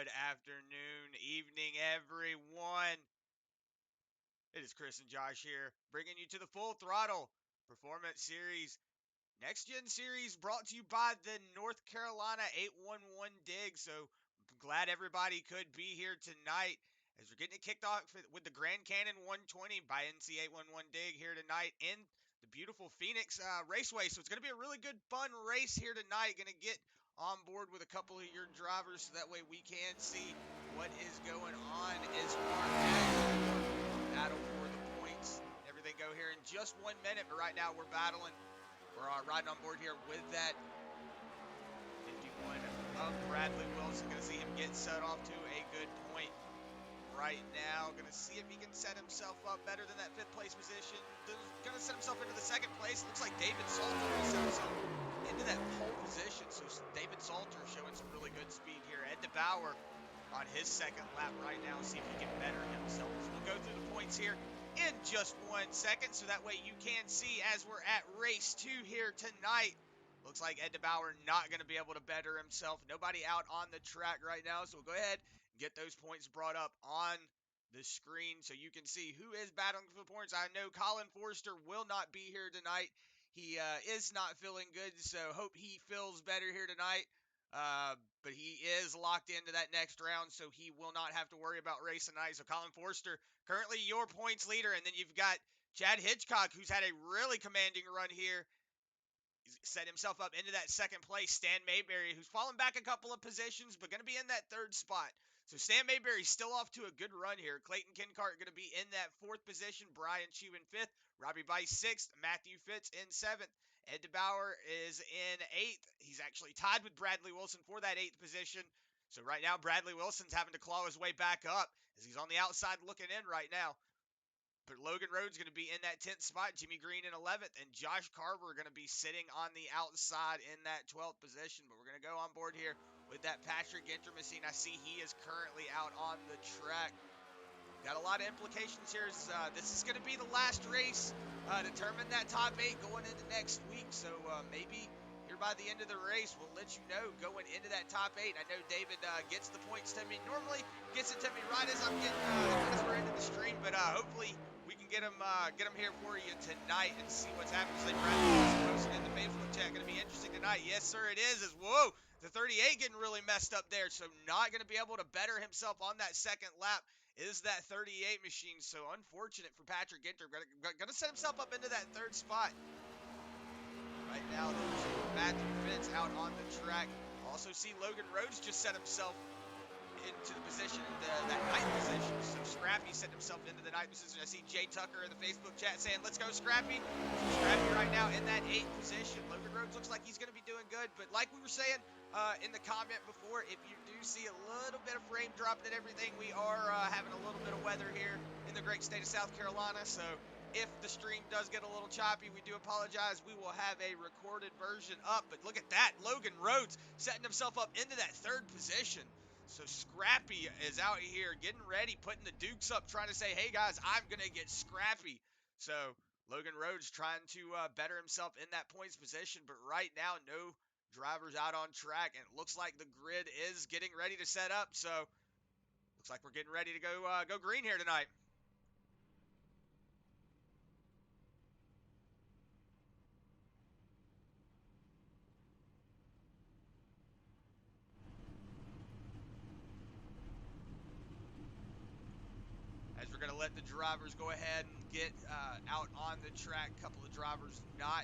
Good afternoon, evening, everyone. It is Chris and Josh here, bringing you to the Full Throttle Performance Series, Next Gen Series, brought to you by the North Carolina 811 Dig. So I'm glad everybody could be here tonight as we're getting it kicked off with the Grand Canyon 120 by NC811 Dig here tonight in the beautiful Phoenix Raceway. So it's going to be a really good, fun race here tonight. Going to get on board with a couple of your drivers so that way we can see what is going on as far as battle for the points. Everything go here in just 1 minute, but right now we're battling. We're riding on board here with that 51 of Bradley Wilson. Going to see him get set off to a good point right now. Going to see if he can set himself up better than that 5th place position. Going to set himself into the 2nd place. Looks like David Salter will set himself into that pole position. So David Salter showing some really good speed here. Ed DeBoer on his 2nd lap right now. See if he can better himself. So we'll go through the points here in just 1 second, so that way you can see as we're at race 2 here tonight. Looks like Ed DeBoer not going to be able to better himself. Nobody out on the track right now, so we'll go ahead and get those points brought up on the screen so you can see who is battling for the points. I know Colin Forrester will not be here tonight. He is not feeling good, so hope he feels better here tonight. But he is locked into that next round, so he will not have to worry about racing tonight. So Colin Forrester, currently your points leader, and then you've got Chad Hitchcock, who's had a really commanding run here. He's set himself up into that 2nd place. Stan Mayberry, who's fallen back a couple of positions, but going to be in that 3rd spot. So Stan Mayberry's still off to a good run here. Clayton Kincart going to be in that 4th position. Brian Chu in 5th. Robby Bice 6th. Matthew Fitz in 7th. Ed DeBoer is in 8th. He's actually tied with Bradley Wilson for that 8th position. So right now, Bradley Wilson's having to claw his way back up as he's on the outside looking in right now. But Logan Rhodes going to be in that 10th spot. Jimmy Green in 11th. And Josh Carver going to be sitting on the outside in that 12th position. But we're going to go on board here with that Patrick Intermachine. I see he is currently out on the track. Got a lot of implications here. This is going to be the last race. Determine that top 8 going into next week. So maybe here by the end of the race, we'll let you know going into that top 8. I know David gets the points to me. Normally gets it to me right as I'm getting as we're into the stream. But hopefully we can get them here for you tonight and see what's happening. So Bradley was posted in the Facebook chat. Going to be interesting tonight. Yes, sir, it is. Whoa, the 38 getting really messed up there. So not going to be able to better himself on that 2nd lap. Is that 38 machine. So unfortunate for Patrick Ginter. Going to set himself up into that 3rd spot. Right now, there's Matthew Fitz out on the track. Also see Logan Rhodes just set himself into the position, that 9th position. So Scrappy set himself into the 9th position. I see Jay Tucker in the Facebook chat saying, let's go Scrappy. So Scrappy right now in that 8th position. Logan Rhodes looks like he's going to be doing good. But like we were saying in the comment before, if you do see a little bit of frame dropping and everything, we are having a little bit of weather here in the great state of South Carolina. So if the stream does get a little choppy, we do apologize. We will have a recorded version up. But look at that. Logan Rhodes setting himself up into that 3rd position. So Scrappy is out here getting ready, putting the dukes up, trying to say, hey, guys, I'm going to get scrappy. So Logan Rhodes trying to better himself in that points position. But right now, no drivers out on track. And it looks like the grid is getting ready to set up. So looks like we're getting ready to go green here tonight. As we're going to let the drivers go ahead and get out on the track. A couple of drivers not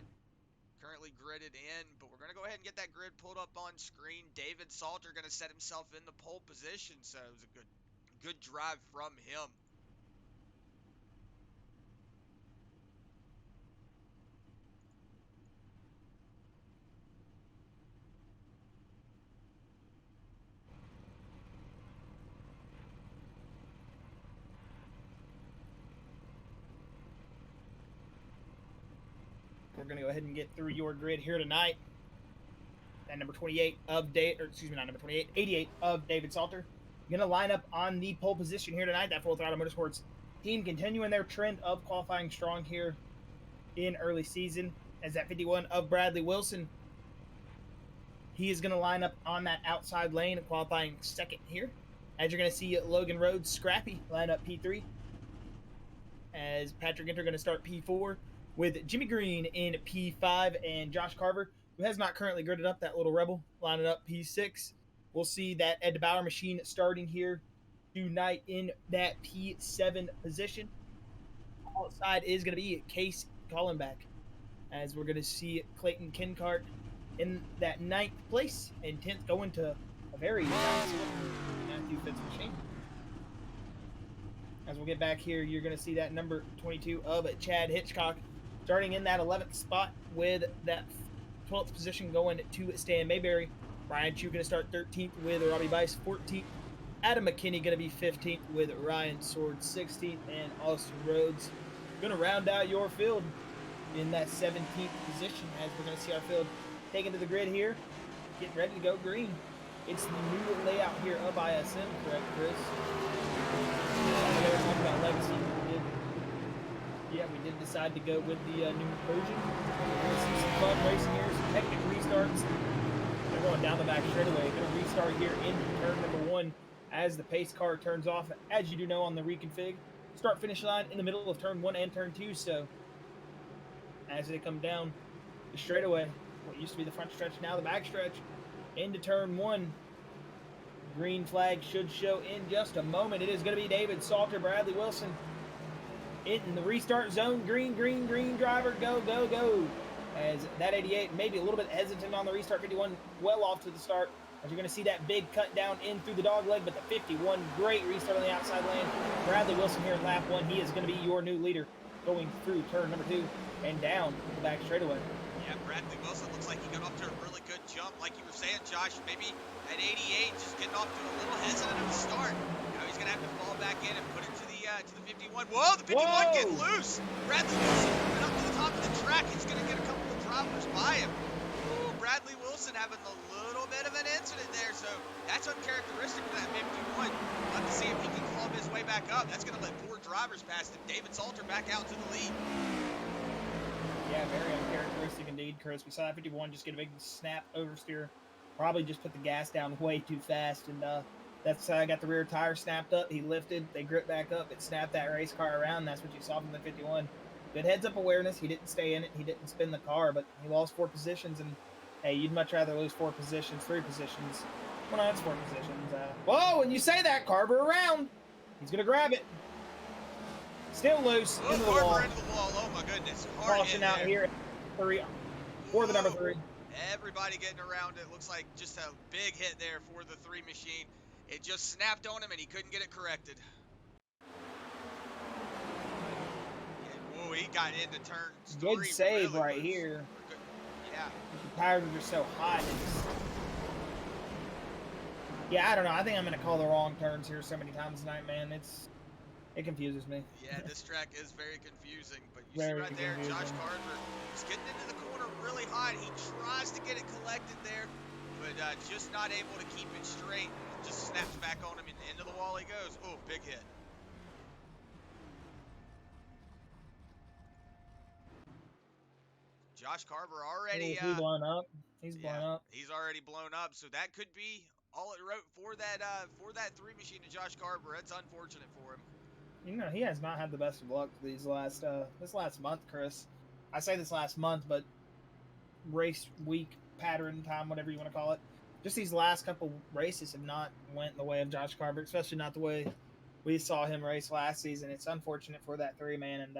currently gridded in, but we're going to go ahead and get that grid pulled up on screen. David Salter going to set himself in the pole position, so it was a good drive from him. We're going to go ahead and get through your grid here tonight. And number 28 of not number 28, 88 of David Salter. Going to line up on the pole position here tonight. That Full Throttle Motorsports team continuing their trend of qualifying strong here in early season. As that 51 of Bradley Wilson, he is going to line up on that outside lane, qualifying 2nd here. As you're going to see Logan Rhodes, Scrappy, line up P3. As Patrick Ginter going to start P4 with Jimmy Green in P5 and Josh Carver, who has not currently girded up that little rebel, lining up P6. We'll see that Ed DeBoer machine starting here tonight in that P7 position. Outside is going to be Case Collinback, as we're going to see Clayton Kincart in that 9th place, and 10th going to a very nice Matthew Fitz machine. As we'll get back here, you're going to see that number 22 of Chad Hitchcock starting in that 11th spot with that 12th position going to Stan Mayberry. Ryan Chu going to start 13th with Robby Bice 14th. Adam McKinney going to be 15th with Ryan Sword 16th. And Austin Rhodes going to round out your field in that 17th position, as we're going to see our field taken to the grid here, getting ready to go green. It's the new layout here of ISM, correct, Chris? They were talking about legacy. We did decide to go with the new version. We're going to see some fun racing here, some hectic restarts. They're going down the back straightaway. Going to restart here in turn number 1 as the pace car turns off, as you do know on the reconfig. Start-finish line in the middle of turn 1 and turn 2, so as they come down the straightaway, what used to be the front stretch, now the back stretch, into turn 1. Green flag should show in just a moment. It is going to be David Salter, Bradley Wilson in the restart zone. Green, green, green driver, go, go, go. As that 88 maybe a little bit hesitant on the restart. 51 well off to the start, as you're going to see that big cut down in through the dog leg, but the 51 great restart on the outside lane. Bradley Wilson here in lap 1. He is going to be your new leader going through turn number 2 and down the back straightaway. Yeah, Bradley Wilson looks like he got off to a really good jump. Like you were saying, Josh, maybe at 88, just getting off to a little hesitant at the start. Now he's going to have to fall back in and put it to the 51. Whoa, the 51 getting loose. Bradley Wilson went up to the top of the track. He's going to get a couple of drivers by him. Ooh, Bradley Wilson having a little bit of an incident there, so that's uncharacteristic for that 51. We'll have to see if he can club his way back up. That's going to let 4 drivers past him. David Salter back out to the lead. Yeah, very uncharacteristic indeed, Chris. We saw that 51 just get a big snap oversteer. Probably just put the gas down way too fast, and that's how I got the rear tire snapped up. He lifted, they gripped back up, it snapped that race car around. That's what you saw from the 51. Good heads-up awareness. He didn't stay in it. He didn't spin the car, but he lost 4 positions, and hey, you'd much rather lose 4 positions, 3 positions. Well, no, it's 4 positions. Whoa, and you say that, Carver around. He's going to grab it. Still loose, into the wall. Into the wall. Oh, my goodness. Caution out here for the number 3. Everybody getting around it. Looks like just a big hit there for the 3 machine. It just snapped on him, and he couldn't get it corrected. Yeah, whoa, he got into turn 3. Good save really right loose. here. Yeah. The tires are so hot. Yeah, I don't know. I think I'm going to call the wrong turns here so many times tonight, man. It confuses me. Yeah, this track is very confusing, but you Very see right there, confusing. Josh Carver is getting into the corner really hot. He tries to get it collected there, but just not able to keep it straight. It just snaps back on him, and into the wall he goes. Oh, big hit. Josh Carver already He's blown up. He's blown up. He's already blown up, so that could be all it wrote for that 3 machine to Josh Carver. That's unfortunate for him. You know, he has not had the best of luck this last month, Chris. I say this last month, but race week, pattern, time, whatever you want to call it. Just these last couple races have not went the way of Josh Carver, especially not the way we saw him race last season. It's unfortunate for that 3 man, and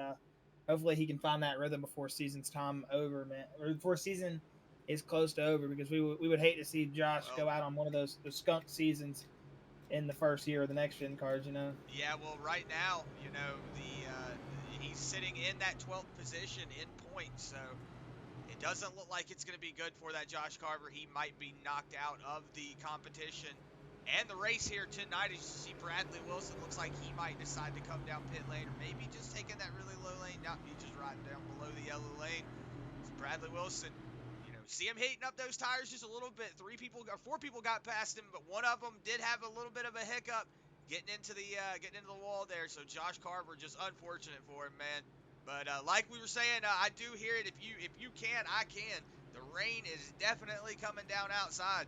hopefully he can find that rhythm before season's time over, man, or before season is close to over, because we would hate to see Josh go out on one of those skunk seasons in the first year of the next gen cars, you know. Yeah, well, right now, you know, he's sitting in that 12th position in points, so it doesn't look like it's going to be good for that Josh Carver. He might be knocked out of the competition and the race here tonight. As you see, Bradley Wilson looks like he might decide to come down pit lane, or maybe just taking that really low lane. No, he's just riding down below the yellow lane. So Bradley Wilson, you know, see him heating up those tires just a little bit. 4 people got past him, but one of them did have a little bit of a hiccup getting into the wall there. So Josh Carver, just unfortunate for him, man. But like we were saying, I do hear it. If you can, I can. The rain is definitely coming down outside.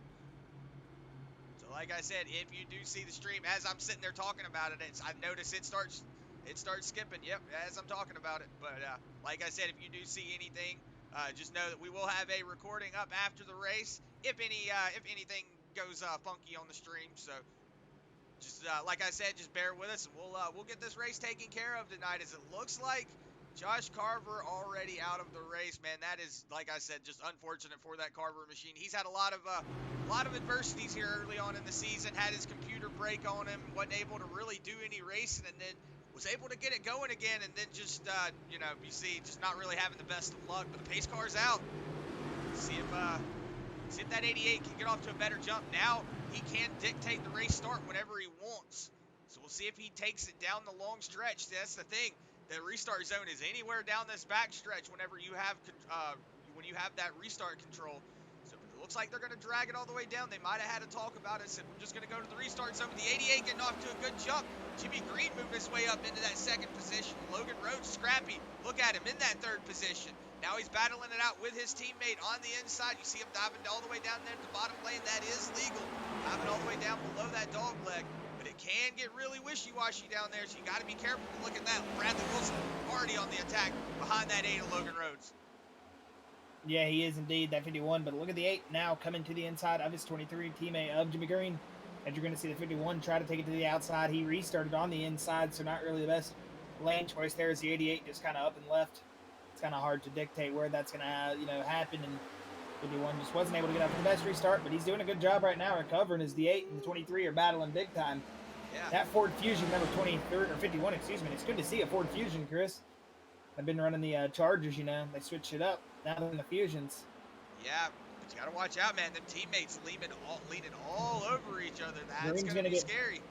So So like I said, if you do see the stream, as I'm sitting there talking about it, I've noticed it starts skipping. Yep, as I'm talking about it. But like I said, if you do see anything, just know that we will have a recording up after the race if anything goes funky on the stream. So just like I said, just bear with us, and we'll get this race taken care of tonight. As it looks like Josh Carver already out of the race, man. That is, like I said, just unfortunate for that Carver machine. He's had a lot of adversities here early on in the season. Had his computer break on him, wasn't able to really do any racing, and then was able to get it going again, and then just you see just not really having the best of luck. But the pace car's out. See if that 88 can get off to a better jump. Now he can dictate the race start whenever he wants. So we'll see if he takes it down the long stretch. That's the thing. The restart zone is anywhere down this back stretch whenever you have when you have that restart control. So it looks like they're going to drag it all the way down. They might have had a talk about it. Said we're just going to go to the restart zone. With the 88 getting off to a good jump. Jimmy Green moved his way up into that second position. Logan Rhodes, scrappy. Look at him in that third position. Now he's battling it out with his teammate on the inside. You see him diving all the way down there to the bottom lane. That is legal. Diving all the way down below that dog leg. But it can get really wishy-washy down there, so you got to be careful. Look at that. Bradley Wilson already on the attack behind that 8 of Logan Rhodes. Yeah, he is indeed, that 51. But look at the 8 now coming to the inside of his 23 teammate of Jimmy Green. And you're going to see the 51 try to take it to the outside. He restarted on the inside, so not really the best lane choice there as the 88 just kind of up and left. It's kind of hard to dictate where that's going to happen, and 51 just wasn't able to get up to the best restart, but he's doing a good job right now recovering as the 8 and the 23 are battling big time. Yeah. That Ford Fusion, number 23, or 51, excuse me, it's good to see a Ford Fusion, Chris. I've been running the Chargers, they switched it up. Now they're in the Fusions. Yeah, but you got to watch out, man. Them teammates leaning all over each other. That's going to be scary.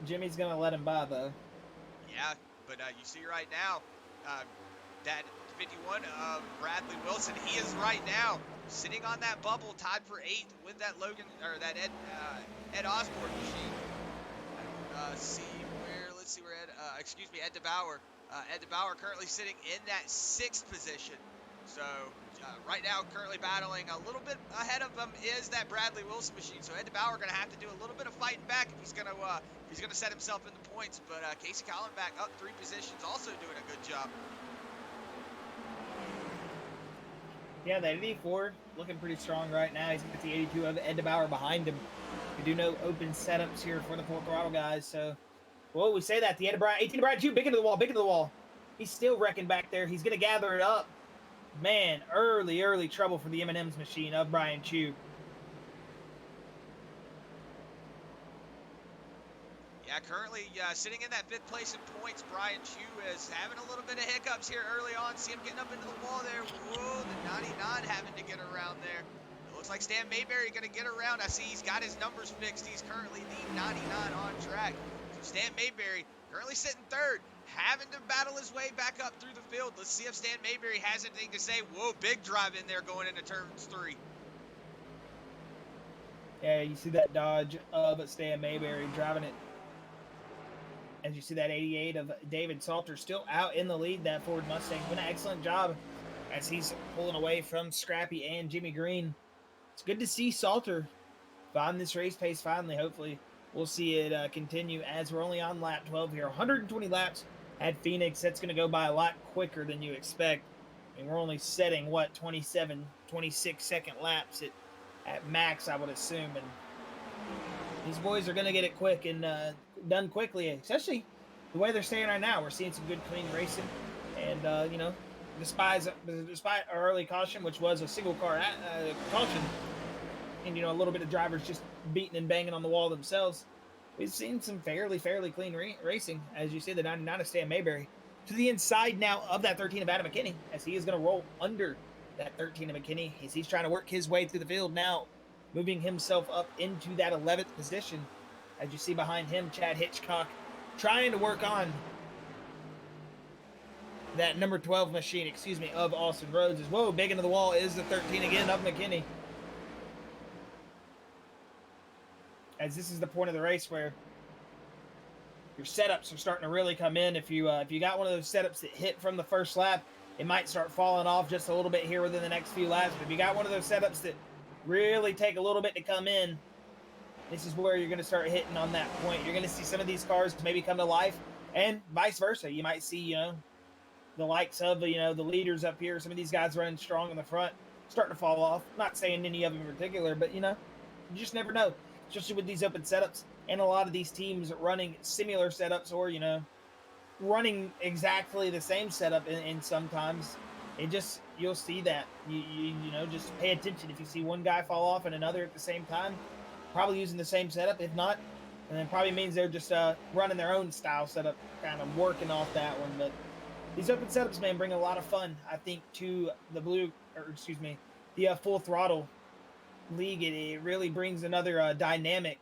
Jimmy's going to let him by, though. Yeah, but you see right now, that 51 of Bradley Wilson, he is right now sitting on that bubble, tied for 8th with that that Ed Osborne machine. Let's see where Ed DeBoer. Ed DeBoer currently sitting in that 6th position. So right now, currently battling a little bit ahead of him is that Bradley Wilson machine. So Ed DeBoer going to have to do a little bit of fighting back if he's going to set himself in the points. But Casey Collenbach up 3 positions, also doing a good job. Yeah, that 84 looking pretty strong right now. He's got the 82 of Ed DeBoer behind him. We do know open setups here for the Full Throttle guys. So, well, we say that. The 18 to Brian Chu, big into the wall. He's still wrecking back there. He's going to gather it up. Man, early trouble for the M&M's machine of Brian Chu. Yeah, currently sitting in that 5th place in points. Brian Chu is having a little bit of hiccups here early on. See him getting up into the wall there. Whoa, the 99 having to get around there. It looks like Stan Mayberry going to get around. I see he's got his numbers fixed. He's currently the 99 on track. So Stan Mayberry currently sitting 3rd, having to battle his way back up through the field. Let's see if Stan Mayberry has anything to say. Whoa, big drive in there going into turns 3. Yeah, you see that dodge of Stan Mayberry driving it. As you see that 88 of David Salter still out in the lead, that Ford Mustang. Doing an excellent job as he's pulling away from Scrappy and Jimmy Green. It's good to see Salter find this race pace finally. Hopefully we'll see it continue as we're only on lap 12 here. 120 laps at Phoenix. That's going to go by a lot quicker than you expect. I mean, we're only setting, 27, 26 second laps at max, I would assume. And these boys are going to get it quick and done quickly, especially the way they're staying right now. We're seeing some good, clean racing. And, despite our early caution, which was a single car caution, and, a little bit of drivers just beating and banging on the wall themselves, we've seen some fairly clean racing. As you see, the 99 of Stan Mayberry to the inside now of that 13 of Adam McKinney, as he is going to roll under that 13 of McKinney as he's trying to work his way through the field now, moving himself up into that 11th position. As you see behind him, Chad Hitchcock trying to work on that number 12 machine, of Austin Rhodes. Whoa, big into the wall is the 13 again of McKinney. As this is the point of the race where your setups are starting to really come in. If you got one of those setups that hit from the first lap, it might start falling off just a little bit here within the next few laps. But if you got one of those setups that really take a little bit to come in, this is where you're going to start hitting on that point. You're going to see some of these cars maybe come to life, and vice versa. You might see, the likes of, the leaders up here, some of these guys running strong in the front, starting to fall off. Not saying any of them in particular, but, you just never know, especially with these open setups and a lot of these teams running similar setups or, running exactly the same setup in sometimes. You'll see that. Just pay attention. If you see one guy fall off and another at the same time, probably using the same setup. If not, and it probably means they're just running their own style setup, kind of working off that one. But these open setups, man, bring a lot of fun, I think, to the Full Throttle league. It really brings another dynamic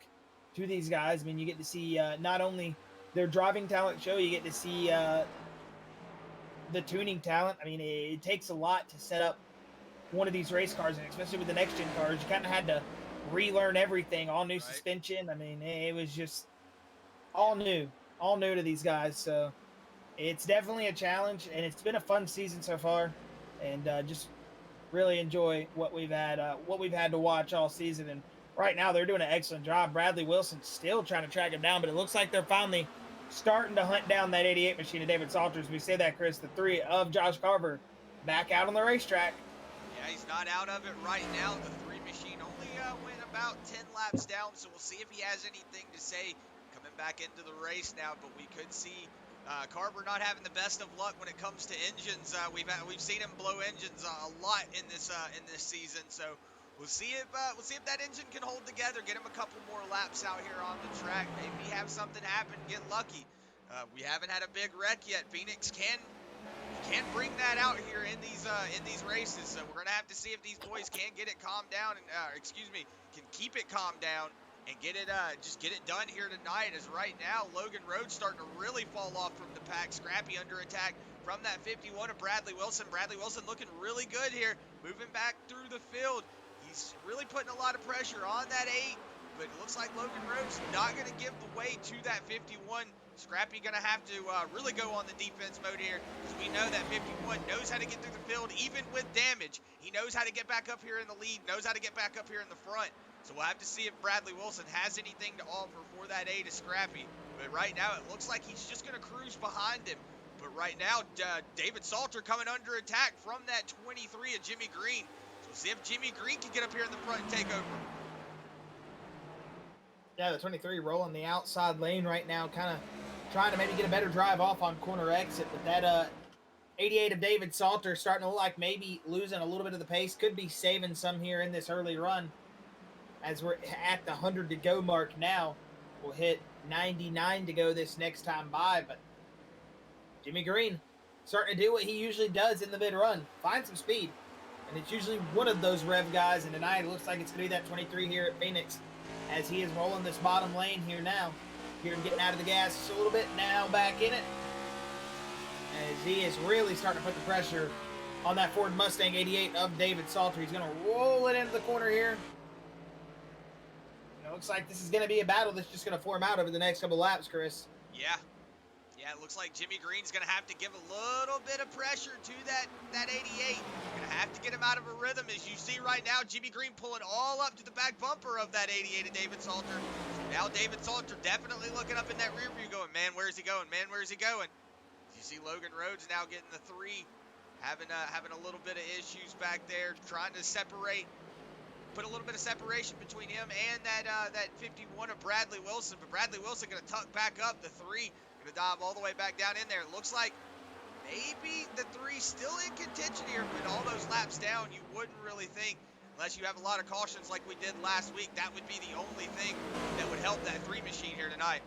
to these guys. I mean, you get to see not only their driving talent show, you get to see the tuning talent. I mean, it takes a lot to set up one of these race cars, and especially with the next gen cars, you kind of had to relearn everything, all new suspension. I mean, it was just all new to these guys. So it's definitely a challenge, and it's been a fun season so far, and just really enjoy what we've had to watch all season. And right now they're doing an excellent job. Bradley Wilson's still trying to track him down, but it looks like they're finally starting to hunt down that 88 machine of David Salters. We say that, Chris, the 3 of Josh Carver back out on the racetrack. Yeah, he's not out of it right now. The 3 machine only went about 10 laps down, so we'll see if he has anything to say coming back into the race now. But we could see Carver not having the best of luck when it comes to engines. We've seen him blow engines a lot in this season, so we'll see if that engine can hold together. Get him a couple more laps out here on the track. Maybe have something happen. Get lucky. We haven't had a big wreck yet. Phoenix can bring that out here in these races. So we're gonna have to see if these boys can get it calmed down and can keep it calmed down and get it done here tonight. As right now, Logan Rhodes starting to really fall off from the pack. Scrappy under attack from that 51 of Bradley Wilson. Bradley Wilson looking really good here, moving back through the field. He's really putting a lot of pressure on that 8, but it looks like Logan Rhodes not going to give the way to that 51. Scrappy going to have to really go on the defense mode here, because we know that 51 knows how to get through the field, even with damage. He knows how to get back up here in the lead, knows how to get back up here in the front. So we'll have to see if Bradley Wilson has anything to offer for that 8 of Scrappy. But right now, it looks like he's just going to cruise behind him. But right now, David Salter coming under attack from that 23 of Jimmy Green. So we'll see if Jimmy Green can get up here in the front and take over. Yeah, the 23 rolling the outside lane right now, kind of trying to maybe get a better drive off on corner exit. But that 88 of David Salter starting to look like maybe losing a little bit of the pace. Could be saving some here in this early run. As we're at the 100 to go mark now, we'll hit 99 to go this next time by. But Jimmy Green starting to do what he usually does in the mid-run, find some speed. And it's usually one of those rev guys, and tonight it looks like it's going to be that 23 here at Phoenix, as he is rolling this bottom lane here now. Here and getting out of the gas just a little bit, now back in it. As he is really starting to put the pressure on that Ford Mustang 88 of David Salter. He's going to roll it into the corner here. It looks like this is going to be a battle that's just going to form out over the next couple laps, Chris. Yeah, it looks like Jimmy Green's going to have to give a little bit of pressure to that 88. Going to have to get him out of a rhythm. As you see right now, Jimmy Green pulling all up to the back bumper of that 88 of David Salter. So now David Salter definitely looking up in that rear view going, man, where's he going? Man, where's he going? You see Logan Rhodes now getting the 3, having a little bit of issues back there, trying to separate. Put a little bit of separation between him and that 51 of Bradley Wilson. But Bradley Wilson going to tuck back up the 3. Going to dive all the way back down in there. It looks like maybe the 3 still in contention here. But all those laps down, you wouldn't really think, unless you have a lot of cautions like we did last week, that would be the only thing that would help that 3 machine here tonight.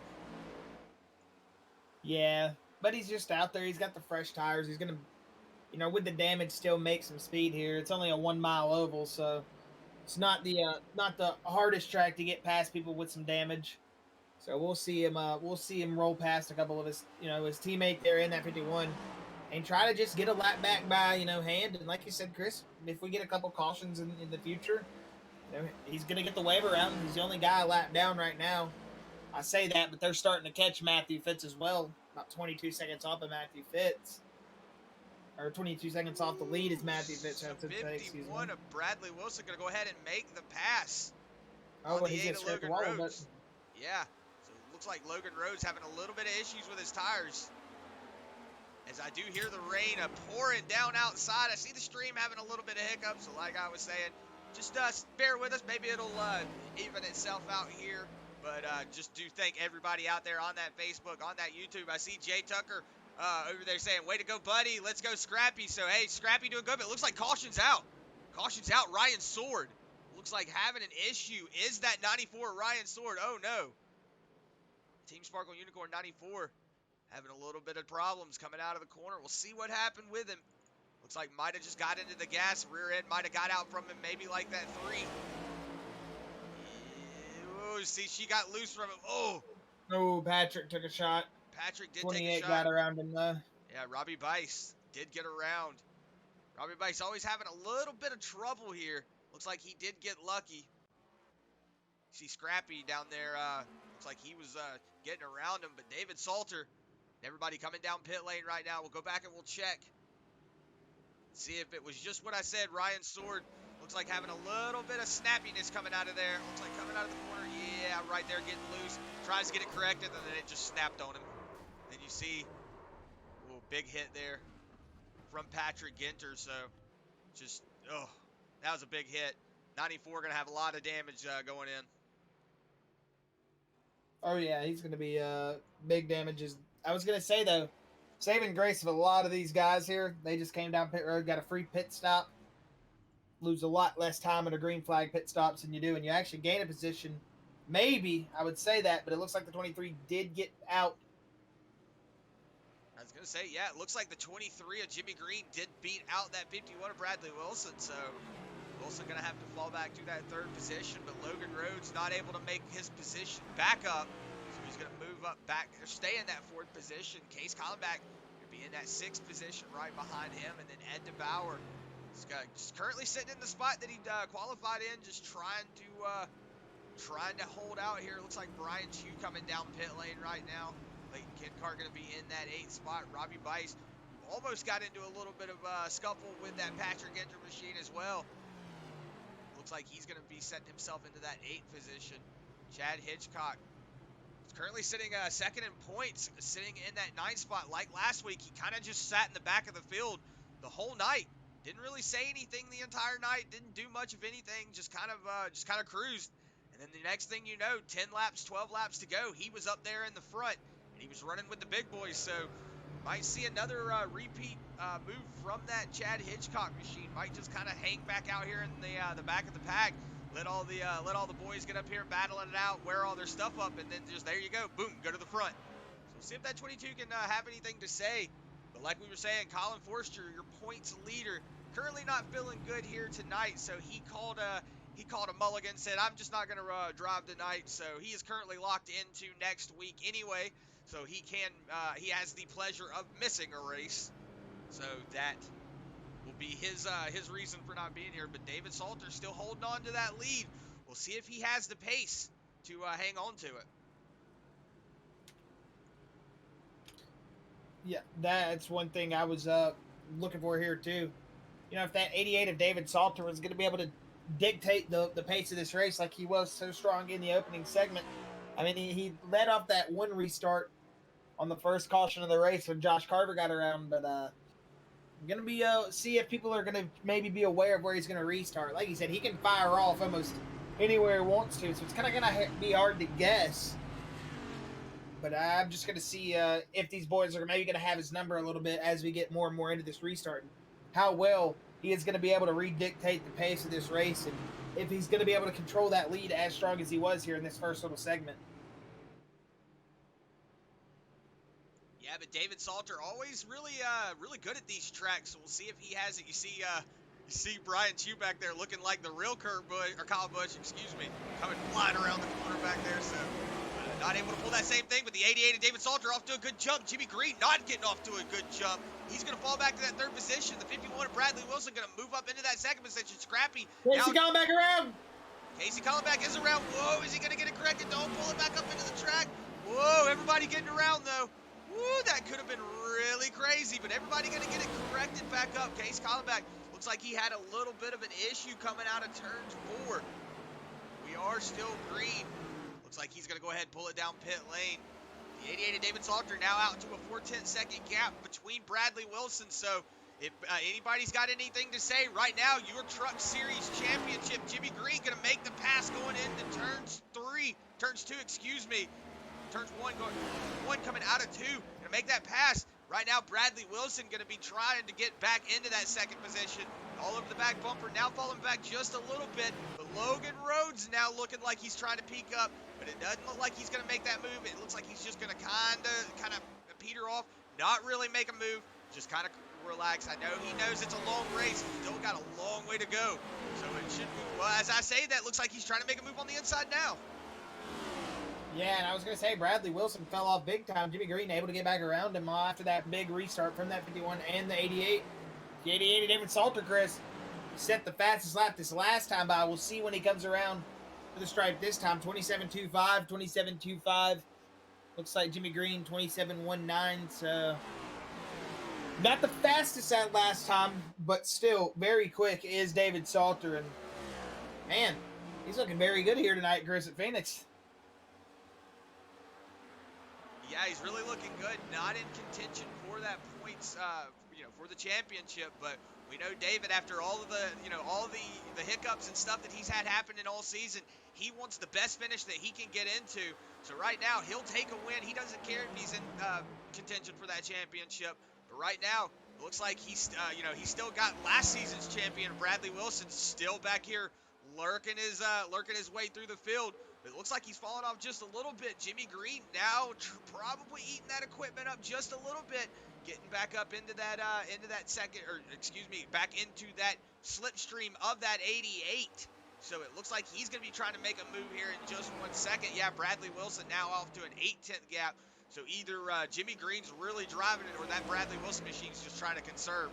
Yeah, but he's just out there. He's got the fresh tires. He's going to, with the damage, still make some speed here. It's only a 1 mile oval, so it's not the hardest track to get past people with some damage. So we'll see him roll past a couple of his teammate there in that 51 and try to just get a lap back by hand. And like you said, Chris, if we get a couple cautions in the future, he's gonna get the wave around. He's the only guy a lap down right now. I say that, but they're starting to catch Matthew Fitz as well. About 22 seconds off of Matthew Fitz. Or 22 seconds off the lead is Matthew Fitz. So 51 of Bradley Wilson going to go ahead and make the pass. Oh, on well, the he's 8 gonna of scrape the Logan wall, but Rhodes. Yeah, so it looks like Logan Rhodes having a little bit of issues with his tires. As I do hear the rain pouring down outside. I see the stream having a little bit of hiccups, so like I was saying, just bear with us. Maybe it'll even itself out here. But just do thank everybody out there on that Facebook, on that YouTube. I see Jay Tucker over there saying, way to go, buddy. Let's go, Scrappy. So, hey, Scrappy doing good, but it looks like caution's out. Caution's out. Ryan Sword looks like having an issue. Is that 94 Ryan Sword? Oh, no. Team Sparkle Unicorn 94 having a little bit of problems coming out of the corner. We'll see what happened with him. Looks like might have just got into the gas. Rear end might have got out from him, maybe like that 3. Oh, see, she got loose from him. Oh, Patrick took a shot. Patrick did take a 28 shot. got around him though. Yeah, Robby Bice did get around. Robby Bice always having a little bit of trouble here. Looks like he did get lucky. See Scrappy down there. Looks like he was getting around him, but David Salter, everybody coming down pit lane right now. We'll go back and we'll check. See if it was just what I said. Ryan Sword looks like having a little bit of snappiness coming out of there. Looks like coming out of the corner. Yeah, right there getting loose. Tries to get it corrected, and then it just snapped on him. And you see, big hit there from Patrick Ginter. So just, that was a big hit. 94 going to have a lot of damage going in. Oh, yeah, he's going to be big damages. I was going to say, though, saving grace of a lot of these guys here, they just came down pit road, got a free pit stop. Lose a lot less time in a green flag pit stops than you do, and you actually gain a position. Maybe, I would say that, but it looks like the 23 did get out. I was going to say, yeah, it looks like the 23 of Jimmy Green did beat out that 51 of Bradley Wilson, so Wilson going to have to fall back to that 3rd position, but Logan Rhodes not able to make his position back up, so he's going to move up back, or stay in that 4th position. Case Collenbach will be in that 6th position right behind him, and then Ed DeBoer is just currently sitting in the spot that he qualified in, just trying to hold out here. It looks like Brian Chu coming down pit lane right now. Clayton Kincart going to be in that 8th spot. Robby Bice almost got into a little bit of a scuffle with that Patrick Ginter machine as well. Looks like he's going to be setting himself into that 8th position. Chad Hitchcock is currently sitting 2nd in points, sitting in that 9th spot. Like last week, he kind of just sat in the back of the field the whole night. Didn't really say anything the entire night. Didn't do much of anything. Just kind of cruised. And then the next thing you know, 10 laps, 12 laps to go, he was up there in the front, and he was running with the big boys. So might see another repeat move from that Chad Hitchcock machine. Might just kind of hang back out here in the back of the pack. Let all the boys get up here battling it out, wear all their stuff up, and then just there you go, boom, go to the front. So we'll see if that 22 can have anything to say. But like we were saying, Colin Forrester, your points leader, currently not feeling good here tonight. So he called a mulligan, said, I'm just not going to drive tonight. So he is currently locked into next week anyway. So he has the pleasure of missing a race. So that will be his reason for not being here. But David Salter still holding on to that lead. We'll see if he has the pace to hang on to it. Yeah, that's one thing I was looking for here too. You know, if that 88 of David Salter was going to be able to dictate the pace of this race like he was so strong in the opening segment. I mean, he led off that one restart on the first caution of the race when Josh Carver got around, but I'm going to be see if people are going to maybe be aware of where he's going to restart. Like he said, he can fire off almost anywhere he wants to, so it's kind of going to be hard to guess. But I'm just going to see if these boys are maybe going to have his number a little bit as we get more and more into this restart. How well he is going to be able to redictate the pace of this race, and if he's going to be able to control that lead as strong as he was here in this first little segment. Yeah, but David Salter always really good at these tracks. So we'll see if he has it. You see Brian Chu back there looking like the real Kyle Busch, coming flying around the corner back there. So not able to pull that same thing, but the 88 of David Salter off to a good jump. Jimmy Green not getting off to a good jump. He's going to fall back to that 3rd position. The 51 of Bradley Wilson going to move up into that 2nd position. Scrappy. Casey Collenbach around. Casey Collenbach is around. Whoa, is he going to get it corrected? Don't pull it back up into the track. Whoa, everybody getting around though. Woo, that could have been really crazy, but everybody going to get it corrected back up. Casey Collenbach looks like he had a little bit of an issue coming out of turn 4. We we are still green. Looks like he's going to go ahead and pull it down pit lane. The 88 of David Salter now out to a 4/10 second gap between Bradley Wilson. So if anybody's got anything to say right now, your Truck Series Championship, Jimmy Green going to make the pass going into turns two, excuse me. Turns one coming out of two. Going to make that pass. Right now, Bradley Wilson going to be trying to get back into that second position. All over the back bumper, now falling back just a little bit. But Logan Rhodes now looking like he's trying to peak up, but it doesn't look like he's going to make that move. It looks like he's just going to kind of peter off, not really make a move, just kind of relax. I know he knows it's a long race. He's still got a long way to go. So it should be, well, as I say that, looks like he's trying to make a move on the inside now. Yeah, and I was going to say, Bradley Wilson fell off big time. Jimmy Green able to get back around him after that big restart from that 51 and the 88. The 88 of David Salter, Chris, set the fastest lap this last time by. We'll see when he comes around to the stripe this time. 27.25, 27.25. Looks like Jimmy Green, 27.19. So not the fastest that last time, but still very quick is David Salter. And, man, he's looking very good here tonight, Chris, at Phoenix. Yeah, he's really looking good. Not in contention for that points, for the championship. But we know David, after all of the hiccups and stuff that he's had happen in all season, he wants the best finish that he can get into. So right now, he'll take a win. He doesn't care if he's in contention for that championship. But right now, it looks like he's still got last season's champion Bradley Wilson still back here lurking his way through the field. It looks like he's fallen off just a little bit. Jimmy Green now probably eating that equipment up just a little bit, getting back up into that back into that slipstream of that 88. So it looks like he's going to be trying to make a move here in just 1 second. Yeah, Bradley Wilson now off to an 8/10 gap. So either Jimmy Green's really driving it, or that Bradley Wilson machine's just trying to conserve.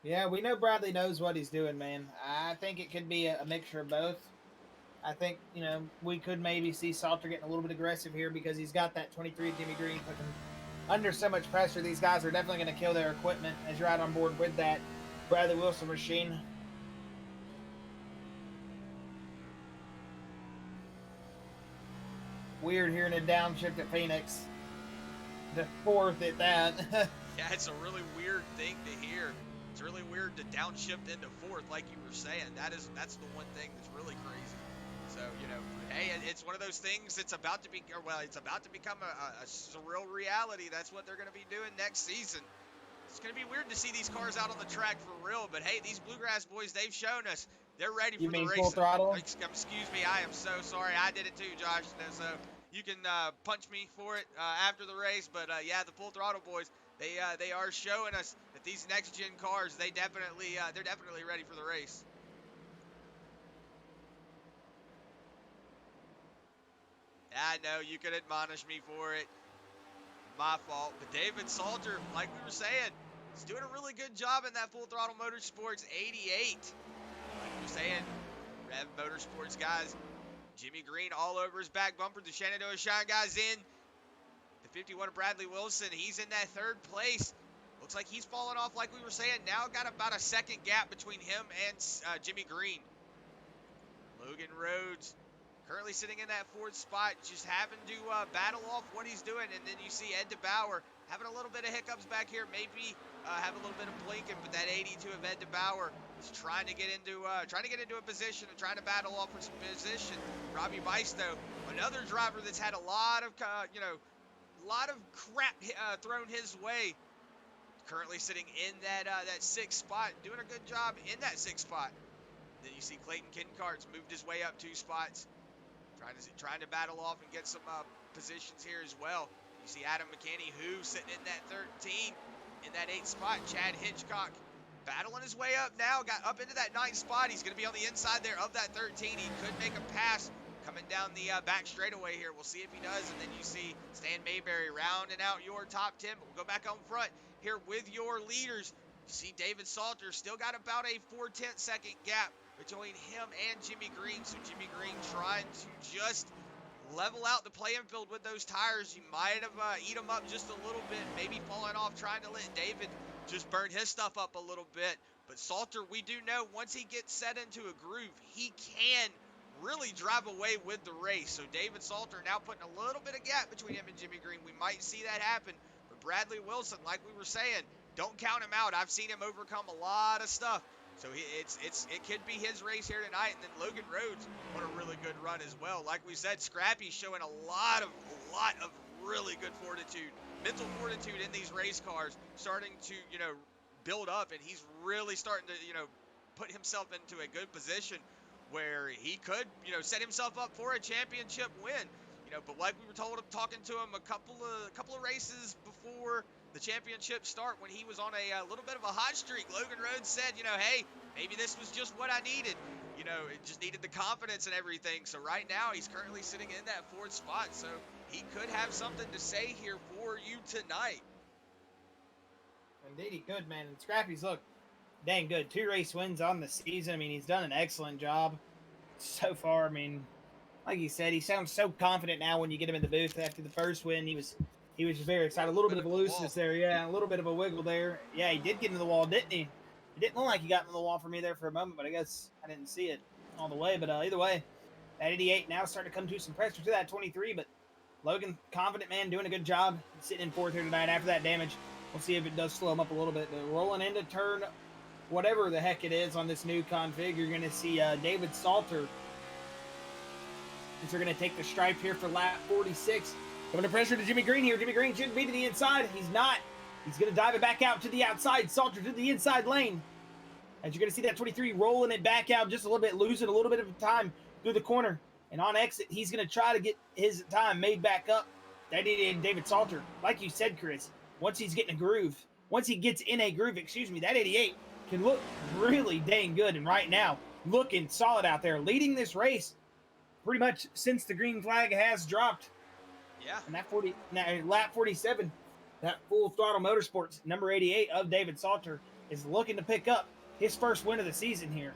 Yeah, we know Bradley knows what he's doing, man. I think it could be a mixture of both. I think, we could maybe see Salter getting a little bit aggressive here because he's got that 23 Jimmy Green putting under so much pressure. These guys are definitely going to kill their equipment as you're right on board with that Bradley Wilson machine. Weird hearing a downshift at Phoenix. The fourth at that. Yeah, it's a really weird thing to hear. It's really weird to downshift into fourth, like you were saying. That's the one thing that's really crazy. So, hey, it's one of those things that's about to become a surreal reality. That's what they're going to be doing next season. It's going to be weird to see these cars out on the track for real, but hey, these Bluegrass boys, they've shown us they're ready for the race. Full throttle? Excuse me, I am so sorry. I did it too, Josh. So you can punch me for it after the race, but yeah, the Full Throttle boys, they are showing us that these next gen cars, they're definitely ready for the race. I know you could admonish me for it. My fault. But David Salter, like we were saying, is doing a really good job in that Full Throttle Motorsports 88. Like we were saying, Rev Motorsports guys, Jimmy Green all over his back bumper. The Shenandoah Shine guys in. The 51 of Bradley Wilson, he's in that third place. Looks like he's fallen off, like we were saying. Now got about a second gap between him and Jimmy Green. Logan Rhodes currently sitting in that fourth spot, just having to battle off what he's doing. And then you see Ed DeBoer having a little bit of hiccups back here, maybe have a little bit of blinking, but that 82 of Ed DeBoer is trying to get into a position and trying to battle off for some position. Robby Bice, though, another driver that's had a lot of crap thrown his way. Currently sitting in that sixth spot, doing a good job in that sixth spot. Then you see Clayton Kincart's moved his way up 2 spots, trying to battle off and get some positions here as well. You see Adam McKinney, who sitting in that 13, in that 8th spot. Chad Hitchcock battling his way up now, got up into that 9th spot. He's going to be on the inside there of that 13. He could make a pass coming down the back straightaway here. We'll see if he does. And then you see Stan Mayberry rounding out your top 10. But we'll go back on front here with your leaders. You see David Salter still got about a 4/10 second gap between him and Jimmy Green. So Jimmy Green trying to just level out the playing field with those tires. He might have eat them up just a little bit, maybe falling off, trying to let David just burn his stuff up a little bit. But Salter, we do know once he gets set into a groove, he can really drive away with the race. So David Salter now putting a little bit of gap between him and Jimmy Green. We might see that happen. But Bradley Wilson, like we were saying, don't count him out. I've seen him overcome a lot of stuff. So it could be his race here tonight. And then Logan Rhodes on a really good run as well. Like we said, Scrappy's showing a lot of really good fortitude, mental fortitude in these race cars, starting to, build up, and he's really starting to, put himself into a good position where he could, set himself up for a championship win. But like we were talking to him a couple of races before the championship start, when he was on a little bit of a hot streak, Logan Rhodes said, hey, maybe this was just what I needed. It just needed the confidence and everything. So right now he's currently sitting in that 4th spot. So he could have something to say here for you tonight. Indeed, he could, man. And Scrappy's look dang good. 2 race wins on the season. I mean, he's done an excellent job so far. I mean, like he said, he sounds so confident now when you get him in the booth. After the first win, he was very excited. A little bit of a looseness there, yeah, a little bit of a wiggle there. Yeah, he did get into the wall, didn't he? It didn't look like he got into the wall for me there for a moment, but I guess I didn't see it all the way. But either way, that 88 now starting to come to some pressure to that 23. But Logan, confident man, doing a good job, sitting in 4th here tonight after that damage. We'll see if it does slow him up a little bit. But rolling into turn whatever the heck it is on this new config, you're going to see David Salter. They're going to take the stripe here for lap 46. Coming to pressure to Jimmy Green here. Jimmy Green should be to the inside. He's not. He's going to dive it back out to the outside. Salter to the inside lane. As you're going to see that 23 rolling it back out just a little bit, losing a little bit of time through the corner. And on exit, he's going to try to get his time made back up. That is David Salter. Like you said, Chris, once he's getting a groove, that 88 can look really dang good. And right now, looking solid out there, leading this race pretty much since the green flag has dropped. Yeah. And lap 47, that Full Throttle Motorsports number 88 of David Salter is looking to pick up his first win of the season here.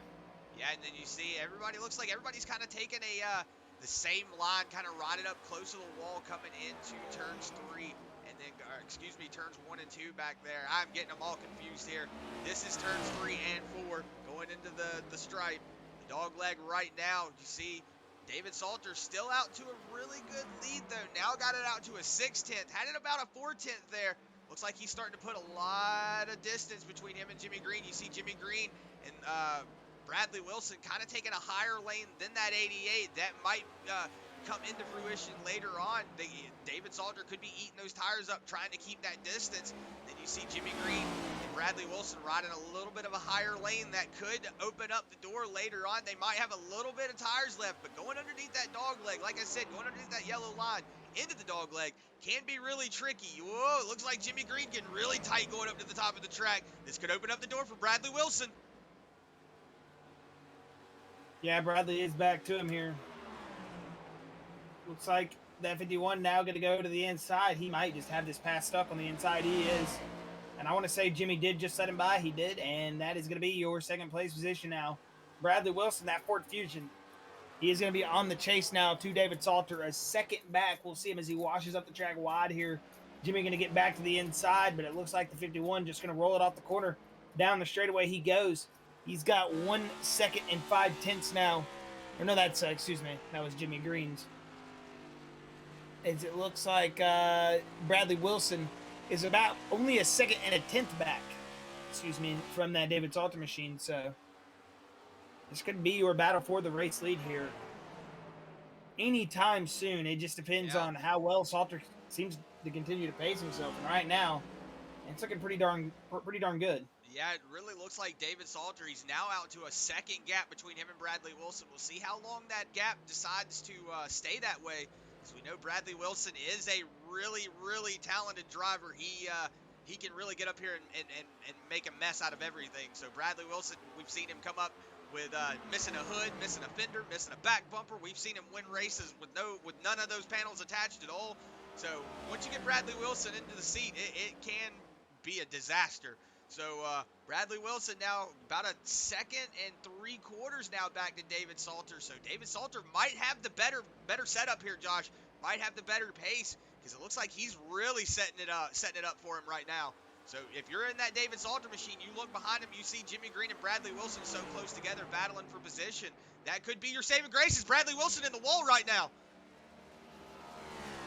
Yeah, and then you see looks like everybody's kind of taking the same line, kind of riding up close to the wall coming into turns 3 and then, turns 1 and 2 back there. I'm getting them all confused here. This is turns 3 and 4 going into the stripe. The dog leg right now, you see David Salter still out to a really good lead, though. Now got it out to a 6/10. Had it about a 4/10 there. Looks like he's starting to put a lot of distance between him and Jimmy Green. You see Jimmy Green and Bradley Wilson kind of taking a higher lane than that 88. That might come into fruition later on. David Salter could be eating those tires up, trying to keep that distance. Then you see Jimmy Green and Bradley Wilson riding a little bit of a higher lane that could open up the door later on. They might have a little bit of tires left, but going underneath that dog leg, like I said, going underneath that yellow line into the dog leg can be really tricky. Whoa, it looks like Jimmy Green getting really tight going up to the top of the track. This could open up the door for Bradley Wilson. Yeah, Bradley is back to him here. Looks like that 51 now going to go to the inside. He might just have this pass stuck on the inside. He is. And I want to say Jimmy did just set him by. He did. And that is going to be your 2nd place position now. Bradley Wilson, that Ford Fusion. He is going to be on the chase now to David Salter. A second back. We'll see him as he washes up the track wide here. Jimmy going to get back to the inside. But it looks like the 51 just going to roll it off the corner. Down the straightaway he goes. He's got 1 second and 5/10 now. Or no, that's, that was Jimmy Green's. As it looks like Bradley Wilson is about only a 2nd and a 10th back, from that David Salter machine. So this could be your battle for the race lead here anytime soon. It just depends on how well Salter seems to continue to pace himself. And right now, it's looking pretty darn good. Yeah, it really looks like David Salter, he's now out to a 2nd gap between him and Bradley Wilson. We'll see how long that gap decides to stay that way. Because we know Bradley Wilson is a really, really talented driver. He can really get up here and make a mess out of everything. So Bradley Wilson, we've seen him come up with missing a hood, missing a fender, missing a back bumper. We've seen him win races with none of those panels attached at all. So once you get Bradley Wilson into the seat, it can be a disaster. So Bradley Wilson now about a 2nd and 3/4 now back to David Salter. So David Salter might have the better setup here, Josh. Might have the better pace because it looks like he's really setting it up for him right now. So if you're in that David Salter machine, you look behind him, you see Jimmy Green and Bradley Wilson so close together battling for position. That could be your saving grace. Is Bradley Wilson in the wall right now?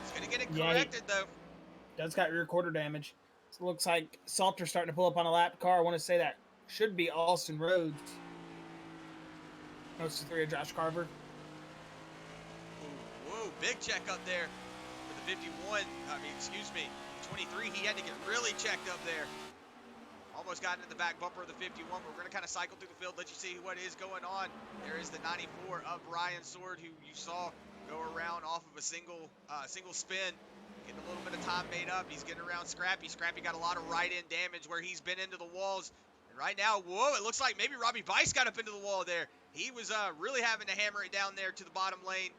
He's going to get it corrected, though. Does got rear quarter damage. So it looks like Salter's starting to pull up on a lap car. I want to say that should be Austin Rhodes. No, it's 3 of Josh Carver. Whoa, big check up there for the 51. Excuse me, 23. He had to get really checked up there. Almost got into the back bumper of the 51. We're going to kind of cycle through the field, let you see what is going on. There is the 94 of Ryan Sword, who you saw go around off of a single spin. Getting a little bit of time made up. He's getting around Scrappy. Scrappy got a lot of right-end damage where he's been into the walls. And right now, whoa, it looks like maybe Robby Bice got up into the wall there. He was really having to hammer it down there to the bottom lane.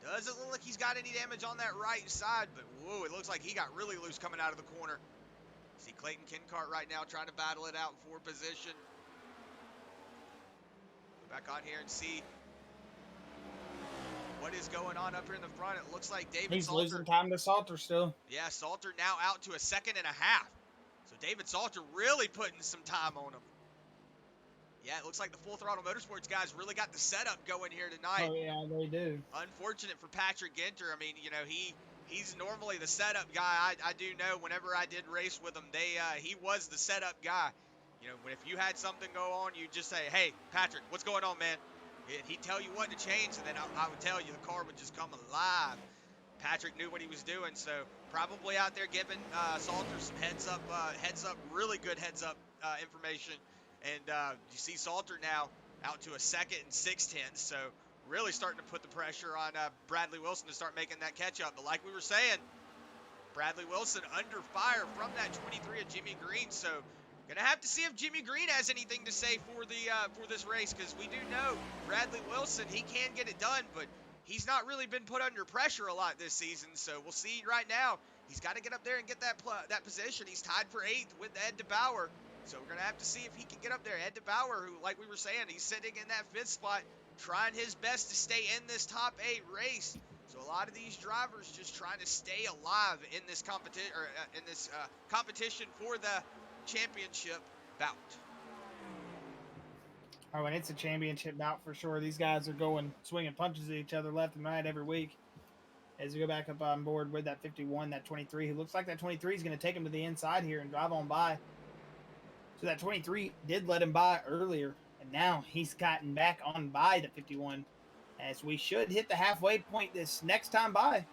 Doesn't look like he's got any damage on that right side, but whoa, it looks like he got really loose coming out of the corner. See Clayton Kincart right now trying to battle it out for position. Go back on here and see what is going on up here in the front. It looks like David Salter. He's losing time to Salter still. Yeah, Salter now out to a 2.5 seconds. So David Salter really putting some time on him. Yeah, it looks like the Full Throttle Motorsports guys really got the setup going here tonight. Oh, yeah, they do. Unfortunate for Patrick Ginter. I mean, you know, he's normally the setup guy. I do know whenever I did race with him, he was the setup guy. You know, if you had something go on, you just say, hey, Patrick, what's going on, man? He'd tell you what to change, and then I would tell you the car would just come alive. Patrick knew what he was doing, so probably out there giving Salter some heads up, really good heads up information. And you see Salter now out to a 2.6 seconds, so really starting to put the pressure on Bradley Wilson to start making that catch up. But like we were saying, Bradley Wilson under fire from that 23 of Jimmy Green, so gonna have to see if Jimmy Green has anything to say for this race, because we do know Bradley Wilson, he can get it done, but he's not really been put under pressure a lot this season. So we'll see right now. He's got to get up there and get that position. He's tied for 8th with Ed DeBoer. So we're going to have to see if he can get up there. Ed DeBoer, who, like we were saying, he's sitting in that 5th spot, trying his best to stay in this top 8 race. So a lot of these drivers just trying to stay alive in this competition for the championship bout. Oh, and it's a championship bout for sure. These guys are going swinging punches at each other left and right every week. As we go back up on board with that 51, that 23, who looks like that 23 is going to take him to the inside here and drive on by. So that 23 did let him by earlier, and now he's gotten back on by the 51, as we should hit the halfway point this next time by.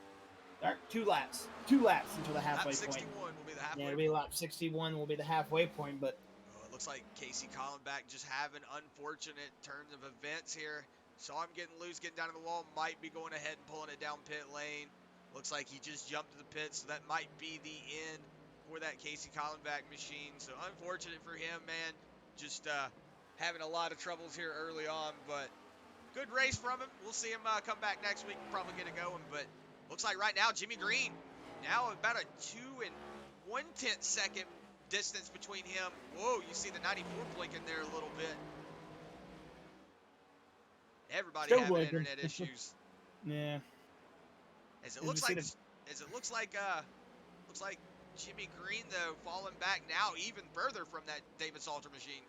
2 laps until the halfway lap 61 point. will be the halfway. Yeah, it'll be lap 61 will be the halfway point, but it looks like Casey Collenbach just having unfortunate turns of events here. Saw him getting loose, getting down to the wall, might be going ahead and pulling it down pit lane. Looks like he just jumped to the pit, so that might be the end for that Casey Collenbach machine. So unfortunate for him, man. Just having a lot of troubles here early on, but good race from him. We'll see him come back next week and probably get it going. But looks like right now Jimmy Green, now about a 2 1/10 second distance between him. Whoa, you see the 94 blinking there a little bit. Everybody Still having blinking. internet issues. yeah. As it looks like Jimmy Green, though, falling back now even further from that David Salter machine.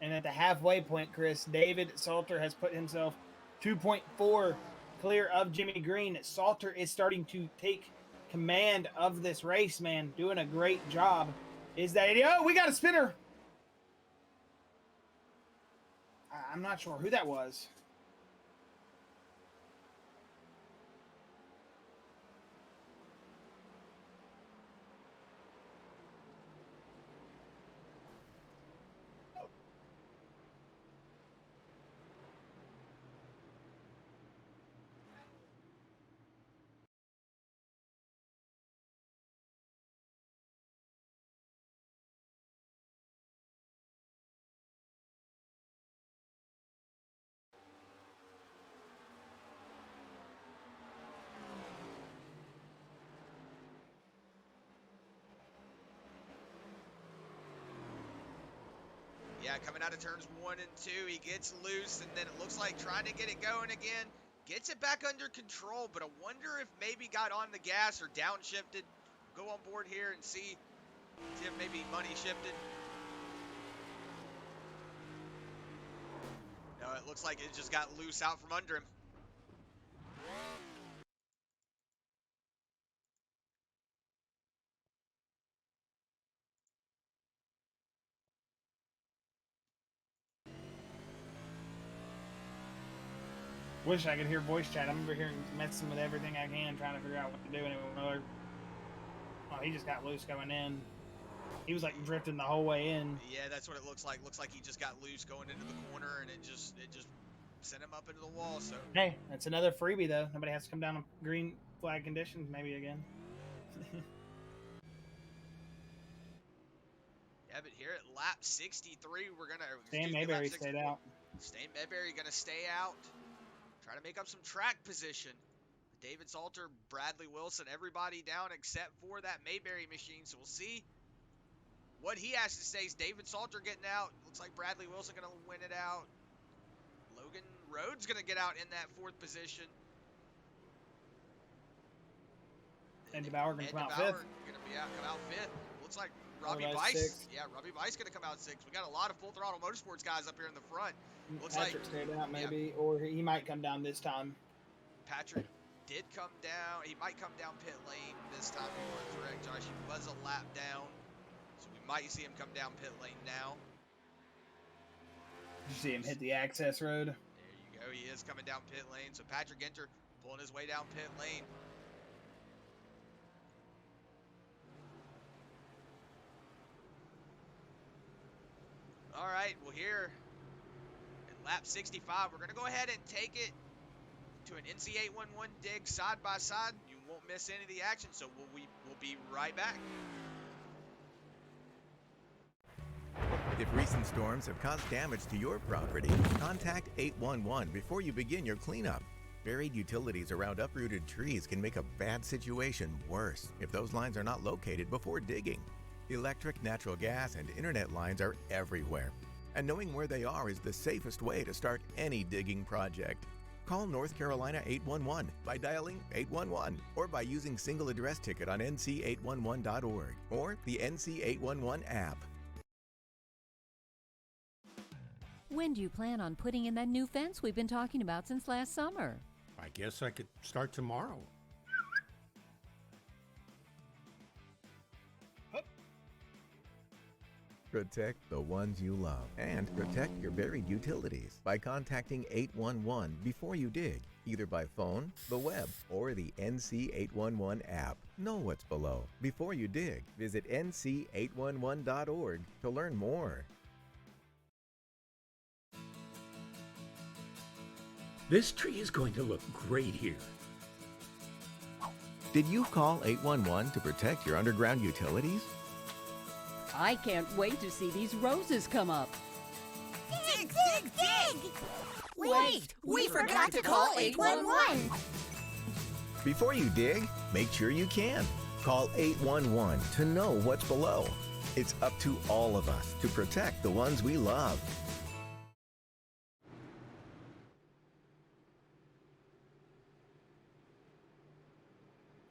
And at the halfway point, Chris, David Salter has put himself 2.4 clear of Jimmy Green. Salter is starting to take command of this race, man. Doing a great job. Is that it? Oh, we got a spinner. I'm not sure who that was. Yeah, coming out of turns 1 and 2, he gets loose, and then it looks like trying to get it going again. Gets it back under control, but I wonder if maybe got on the gas or downshifted. Go on board here and see See if maybe money shifted. No, it looks like it just got loose out from under him. Wish I could hear voice chat. I'm over here messing with everything I can, trying to figure out what to do anymore. Oh, he just got loose going in. He was like drifting the whole way in. Yeah, that's what it looks like. Looks like he just got loose going into the corner, and it just sent him up into the wall. So hey, that's another freebie though. Nobody has to come down on green flag conditions maybe again. Yeah, but here at lap 63, we're gonna. Stan Mayberry stayed out. Stan Mayberry gonna stay out. Try to make up some track position. David Salter, Bradley Wilson, everybody down except for that Mayberry machine. So we'll see what he has to say. Is David Salter getting out? Looks like Bradley Wilson gonna win it out. Logan Rhodes gonna get out in that 4th position. And DeBoer gonna come out 5th. Gonna be come out 5th. Looks like Robby Bice. Yeah, Robby Bice gonna come out 6th. We got a lot of Full Throttle Motorsports guys up here in the front. Looks Patrick stayed out maybe, or he might come down this time. Patrick did come down. He might come down pit lane this time. You are correct, Josh. He was a lap down, so we might see him come down pit lane now. Did you see him hit the access road? There you go. He is coming down pit lane. So Patrick Ginter pulling his way down pit lane. All right, well here at lap 65, we're going to go ahead and take it to an NC811 Dig side by side. You won't miss any of the action, so we'll be right back. If recent storms have caused damage to your property, contact 811 before you begin your cleanup. Buried utilities around uprooted trees can make a bad situation worse if those lines are not located before digging. Electric, natural gas, and internet lines are everywhere, and knowing where they are is the safest way to start any digging project. Call North Carolina 811 by dialing 811 or by using single address ticket on NC811.org or the NC811 app. When do you plan on putting in that new fence we've been talking about since last summer? I guess I could start tomorrow. Protect the ones you love and protect your buried utilities by contacting 811 before you dig, either by phone, the web, or the NC811 app. Know what's below before you dig. Visit NC811.org to learn more. This tree is going to look great here. Did you call 811 to protect your underground utilities? I can't wait to see these roses come up. Dig, dig, dig! Wait, we forgot to call 811. Before you dig, make sure you can. Call 811 to know what's below. It's up to all of us to protect the ones we love.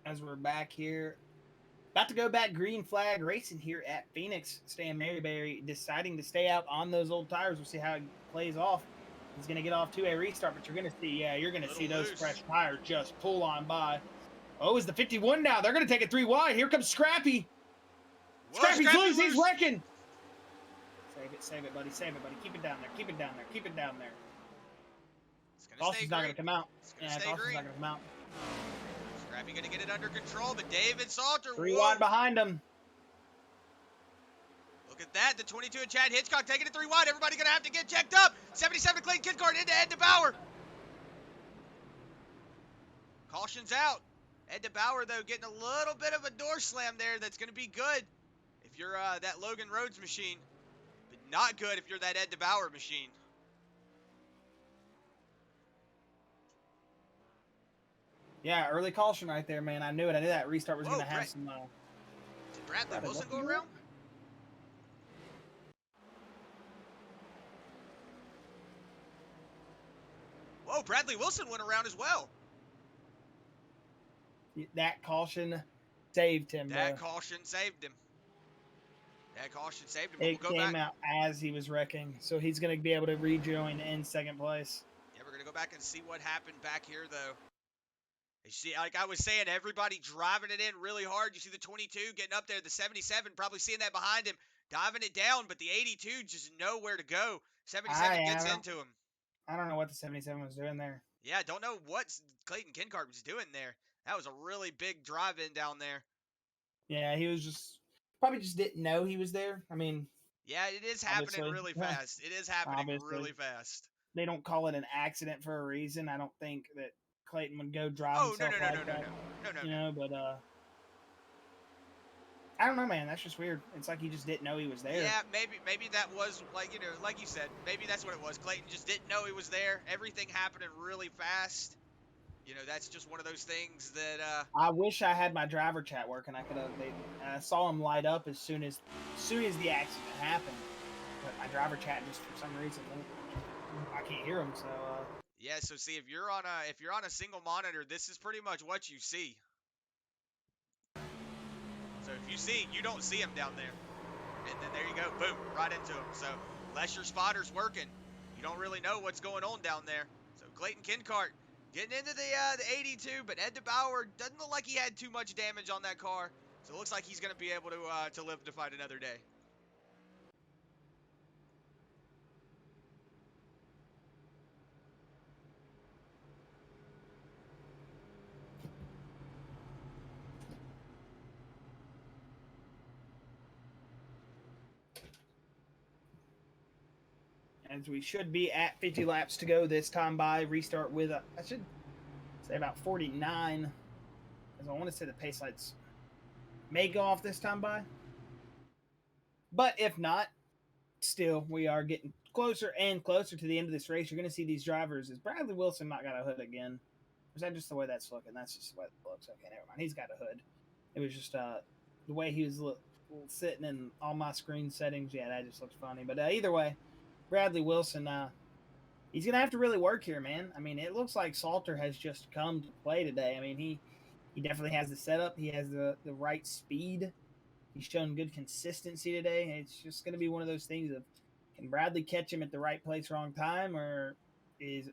As we're back here, about to go back green flag racing here at Phoenix. Stan Mayberry deciding to stay out on those old tires. We'll see how it plays off. He's going to get off to a restart, but you're going to see, you're going to see those fresh tires just pull on by. Oh, is the 51 now? They're going to take it 3 wide. Here comes Scrappy. Whoa, Scrappy's loose. loose. He's wrecking. Save it, buddy. Save it, buddy. Keep it down there. Keep it down there. Keep it down there. Caution's not going to come out. Yeah, caution's not going to come out. Scrappy going to get it under control, but David Salter. 3 wide behind him. Look at that. The 22 of Chad Hitchcock taking it 3 wide. Everybody going to have to get checked up. 77 Clayton Kincart into Ed DeBoer. Caution's out. Ed DeBoer, though, getting a little bit of a door slam there. That's going to be good if you're that Logan Rhodes machine, but not good if you're that Ed DeBoer machine. Yeah, early caution right there, man. I knew it. I knew that restart was going to have some... Did Bradley Wilson go around? Whoa, Bradley Wilson went around as well. That caution saved him. That caution saved him. That caution saved him, but It we'll go came back. out as he was wrecking, so he's going to be able to rejoin in second place. Yeah, we're going to go back and see what happened back here, though. You see, like I was saying, everybody driving it in really hard. You see the 22 getting up there, the 77 probably seeing that behind him, diving it down, but the 82 just nowhere to go. 77 gets into him. I don't know what the 77 was doing there. Yeah, don't know what Clayton Kincart was doing there. That was a really big drive-in down there. Yeah, he was probably just didn't know he was there. I mean, yeah, it is happening really fast. It is happening really fast. They don't call it an accident for a reason. I don't think that Clayton would go drive himself like that. No. But I don't know, man. That's just weird. It's like he just didn't know he was there. Yeah, maybe that was like like you said, maybe that's what it was. Clayton just didn't know he was there. Everything happening really fast. That's just one of those things that. I wish I had my driver chat working. I could have. I saw him light up as soon as the accident happened. But my driver chat just for some reason I can't hear him. So. Yeah. So see, if you're on a single monitor, this is pretty much what you see. So if you see, you don't see him down there. And then there you go, boom, right into him. So unless your spotter's working, you don't really know what's going on down there. So Clayton Kincart getting into the 82, but Ed DeBoer doesn't look like he had too much damage on that car. So it looks like he's going to be able to live to fight another day. As we should be at 50 laps to go this time by. Restart with, I should say about 49. As I want to say the pace lights may go off this time by. But if not, still, we are getting closer and closer to the end of this race. You're going to see these drivers. Is Bradley Wilson not got a hood again? Or is that just the way that's looking? That's just the way it looks. Okay, never mind. He's got a hood. It was just the way he was sitting in all my screen settings. Yeah, that just looks funny. But either way, Bradley Wilson, he's going to have to really work here, man. I mean, it looks like Salter has just come to play today. I mean, he definitely has the setup. He has the right speed. He's shown good consistency today. It's just going to be one of those things of, can Bradley catch him at the right place, wrong time, or is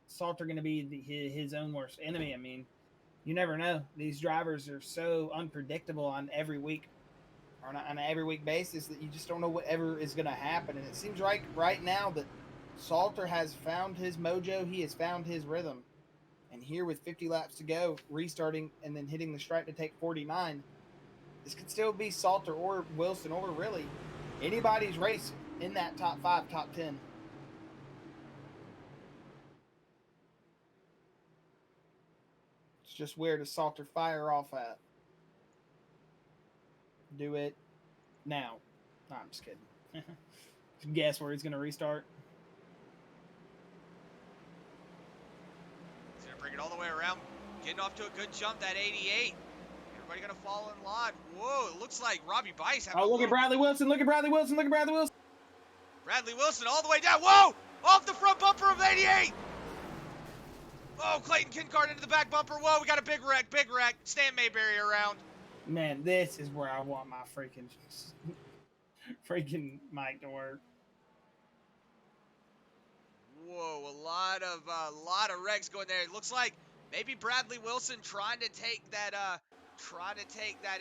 Salter going to be his own worst enemy? I mean, you never know. These drivers are so unpredictable on every week. On an every week basis that you just don't know whatever is going to happen. And it seems like right now that Salter has found his mojo. He has found his rhythm. And here with 50 laps to go, restarting and then hitting the stripe to take 49, this could still be Salter or Wilson or really anybody's race in that top 5, top 10. It's just where does Salter fire off at? Do it now. No, I'm just kidding. Guess where he's going to restart. He's going to bring it all the way around. Getting off to a good jump, that 88. Everybody going to fall in line. Whoa, it looks like Robby Bice. Look at Bradley Wilson. Look at Bradley Wilson. Look at Bradley Wilson. Bradley Wilson all the way down. Whoa! Off the front bumper of 88. Oh, Clayton Kincart into the back bumper. Whoa, we got a big wreck, big wreck. Stan Mayberry around. Man, this is where I want my freaking mic to work. Whoa, a lot of wrecks going there. It looks like maybe Bradley Wilson trying to take that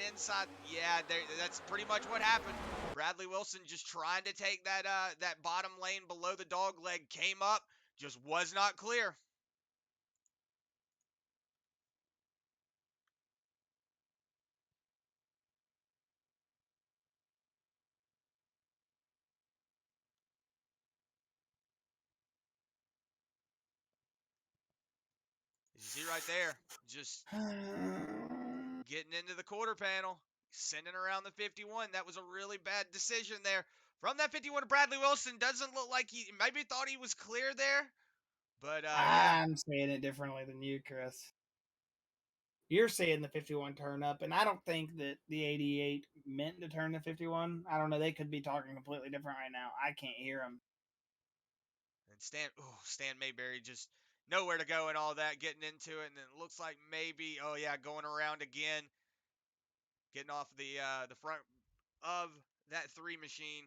inside. Yeah, that's pretty much what happened. Bradley Wilson just trying to take that bottom lane below the dog leg, came up, just was not clear. You see right there, just getting into the quarter panel, sending around the 51. That was a really bad decision there. From that 51 to Bradley Wilson, doesn't look like he maybe thought he was clear there. But yeah. I'm saying it differently than you, Chris. You're saying the 51 turn up, and I don't think that the 88 meant to turn the 51. I don't know. They could be talking completely different right now. I can't hear them. And Stan Mayberry just nowhere to go and all that, getting into it, and then it looks like maybe, oh yeah, going around again, getting off the front of that 3 machine.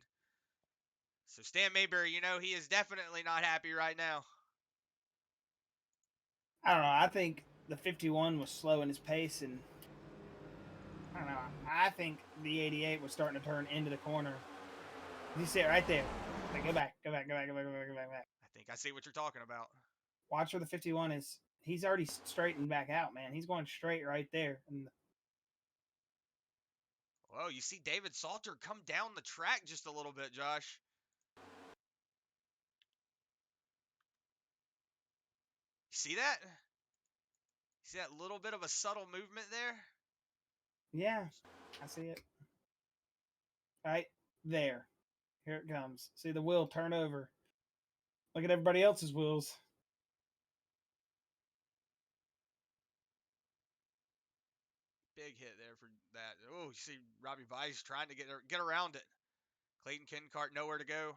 So Stan Mayberry, you know, he is definitely not happy right now. I don't know. I think the 51 was slow in his pace, and I don't know. I think the 88 was starting to turn into the corner. You see it right there. Like, go back. I I think I see what you're talking about. Watch where the 51 is. He's already straightened back out, man. He's going straight right there. And Whoa, you see David Salter come down the track just a little bit, Josh. You see that? See that little bit of a subtle movement there? yeah, I see it. Right there. Here it comes. See the wheel turn over. Look at everybody else's wheels. Big hit there for that. Oh, you see Robby Bice trying to get around it. Clayton Kincart nowhere to go.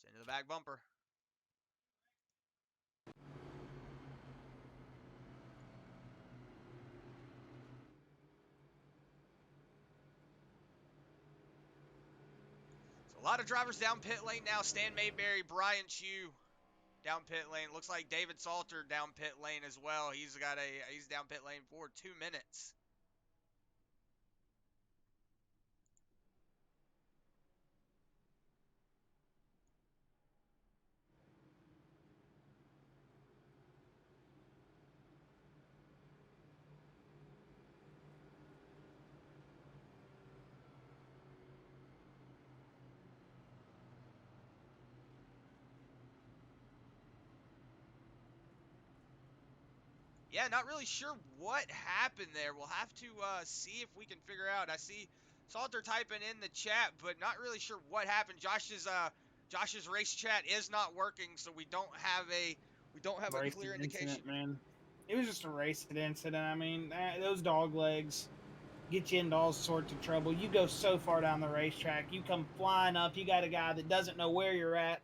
It's into the back bumper. So a lot of drivers down pit lane now. Stan Mayberry, Brian Chew down pit lane. Looks like David Salter down pit lane as well. He's down pit lane for 2 minutes. Yeah, not really sure what happened there. We'll have to see if we can figure out. I see Salter typing in the chat, but not really sure what happened. Josh's race chat is not working, so we don't have a clear indication. Incident, man. It was just a racing incident. I mean, those dog legs get you into all sorts of trouble. You go so far down the racetrack, you come flying up. You got a guy that doesn't know where you're at.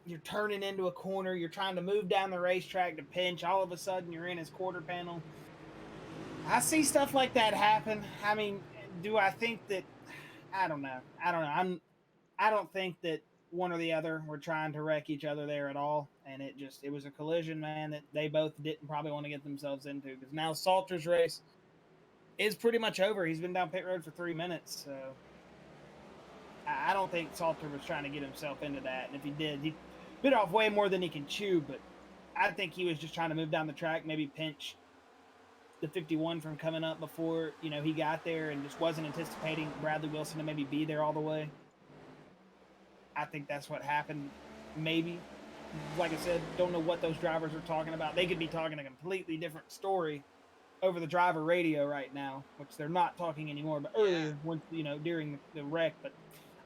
You're turning into a corner. You're trying to move down the racetrack to pinch. All of a sudden, you're in his quarter panel. I see stuff like that happen. I mean, do I think that? I don't know. I don't think that one or the other were trying to wreck each other there at all. And it was a collision, man, that they both didn't probably want to get themselves into. Because now Salter's race is pretty much over. He's been down pit road for 3 minutes. So I don't think Salter was trying to get himself into that. And if he did, he bit off way more than he can chew. But I think he was just trying to move down the track, maybe pinch the 51 from coming up before, he got there, and just wasn't anticipating Bradley Wilson to maybe be there all the way. I think that's what happened. Maybe. Like I said, don't know what those drivers are talking about. They could be talking a completely different story over the driver radio right now, which they're not talking anymore, but earlier, when, during the wreck. But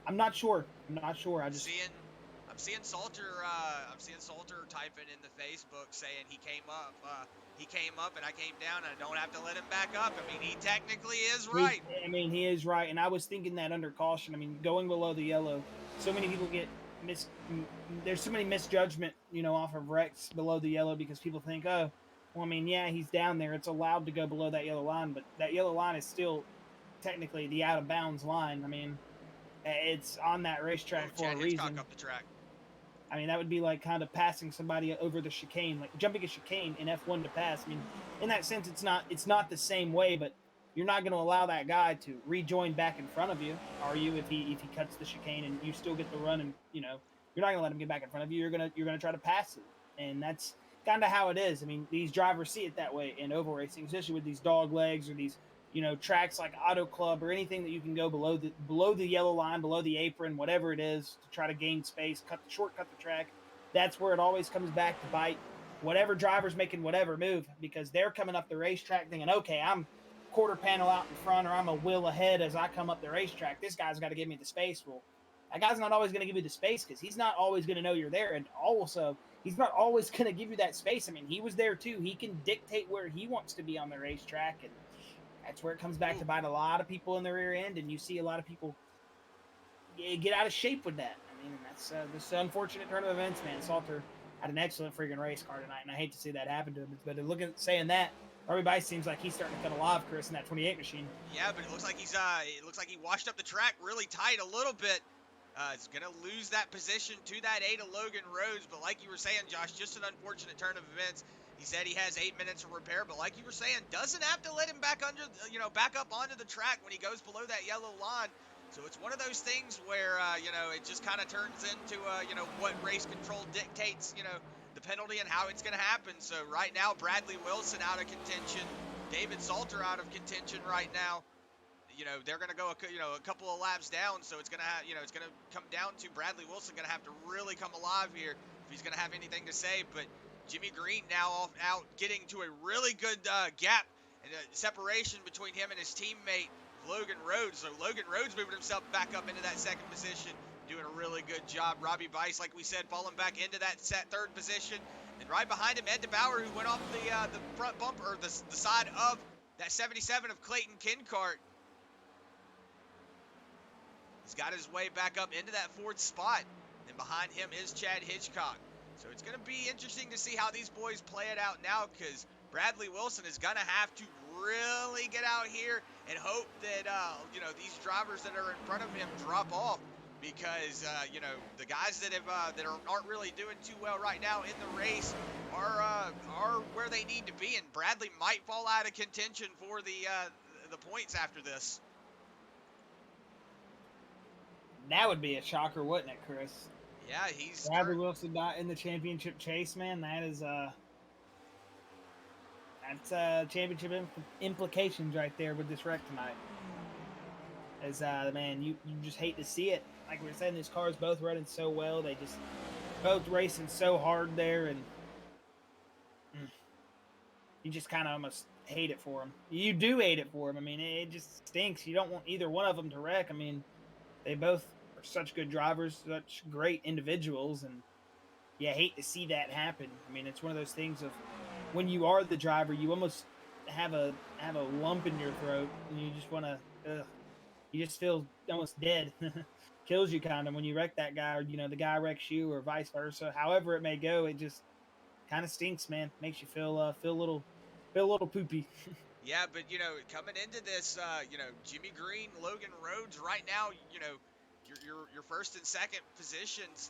I'm not sure. I'm seeing Salter. I'm seeing Salter typing in the Facebook saying he came up. He came up and I came down, and I don't have to let him back up. I mean, he technically is right. He is right, and I was thinking that under caution. I mean, going below the yellow, so many people get there's so many misjudgment, off of wrecks below the yellow, because people think, oh, well, I mean, yeah, he's down there. It's allowed to go below that yellow line, but that yellow line is still technically the out of bounds line. I mean, it's on that racetrack for a reason. Hitchcock up the track. I mean, that would be like kind of passing somebody over the chicane, like jumping a chicane in F1 to pass. I mean, in that sense, it's not the same way, but you're not going to allow that guy to rejoin back in front of you, are you? If he cuts the chicane and you still get the run, and you're not going to let him get back in front of you. You're gonna try to pass it, and that's kind of how it is. I mean, these drivers see it that way in oval racing, especially with these dog legs or these tracks like Auto Club or anything that you can go below the yellow line, below the apron, whatever it is, to try to gain space, shortcut the track. That's where it always comes back to bite whatever driver's making whatever move, because they're coming up the racetrack thinking, okay, I'm quarter panel out in front, or I'm a wheel ahead as I come up the racetrack. This guy's got to give me the space. Well, that guy's not always going to give you the space, because he's not always going to know you're there, and also he's not always going to give you that space. I mean, he was there too. He can dictate where he wants to be on the racetrack, and that's where it comes back to bite a lot of people in the rear end, and you see a lot of people get out of shape with that. I mean, that's this unfortunate turn of events, man. Salter had an excellent freaking race car tonight, and I hate to see that happen to him. But saying that, Robby Bice seems like he's starting to come alive, Chris, in that 28 machine. Yeah, but it looks like he washed up the track really tight a little bit. He's gonna lose that position to that 8 of Logan Rhodes, but like you were saying, Josh, just an unfortunate turn of events. He said he has 8 minutes of repair, but like you were saying, doesn't have to let him back up onto the track when he goes below that yellow line. So it's one of those things where, it just kind of turns into, what race control dictates, the penalty and how it's going to happen. So right now, Bradley Wilson out of contention, David Salter out of contention right now. They're going to go, a couple of laps down. So it's going to it's going to come down to Bradley Wilson going to have to really come alive here if he's going to have anything to say. But Jimmy Green now out getting to a really good gap and separation between him and his teammate Logan Rhodes. So Logan Rhodes moving himself back up into that second position, doing a really good job. Robby Bice, like we said, falling back into that third position. And right behind him, Ed DeBoer, who went off the front bumper, or the side of that 77 of Clayton Kincart. He's got his way back up into that fourth spot. And behind him is Chad Hitchcock. So it's going to be interesting to see how these boys play it out now, because Bradley Wilson is going to have to really get out here and hope that, these drivers that are in front of him drop off, because, the guys that aren't really doing too well right now in the race are where they need to be, and Bradley might fall out of contention for the points after this. That would be a shocker, wouldn't it, Chris? Yeah, he's Bradley Wilson not in the championship chase, man. That is that's championship implications right there with this wreck tonight. As man, you just hate to see it. Like we were saying, these cars both running so well. They just both racing so hard there, and you just kind of almost hate it for them. You do hate it for them. I mean, it just stinks. You don't want either one of them to wreck. I mean, they both are such good drivers, such great individuals, and you hate to see that happen. I mean, it's one of those things of when you are the driver, you almost have a lump in your throat, and you just want to, you just feel almost dead. Kills you kind of when you wreck that guy, or the guy wrecks you, or vice versa. However it may go, it just kind of stinks, man. Makes you feel a little poopy. Yeah, but coming into this, Jimmy Green, Logan Rhodes, right now, your first and second positions,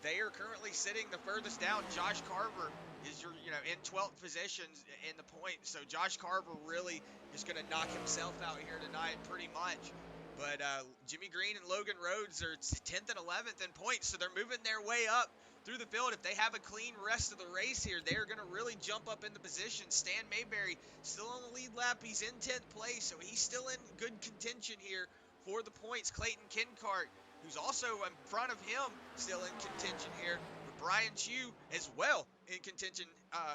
they are currently sitting the furthest down. Josh Carver is in 12th position in the point. So Josh Carver really is going to knock himself out here tonight pretty much. But Jimmy Green and Logan Rhodes are 10th and 11th in points, so they're moving their way up through the field. If they have a clean rest of the race here, they're going to really jump up into position. Stan Mayberry still on the lead lap. He's in 10th place, so he's still in good contention here for the points. Clayton Kincart, who's also in front of him, still in contention here. But Brian Chu as well in contention,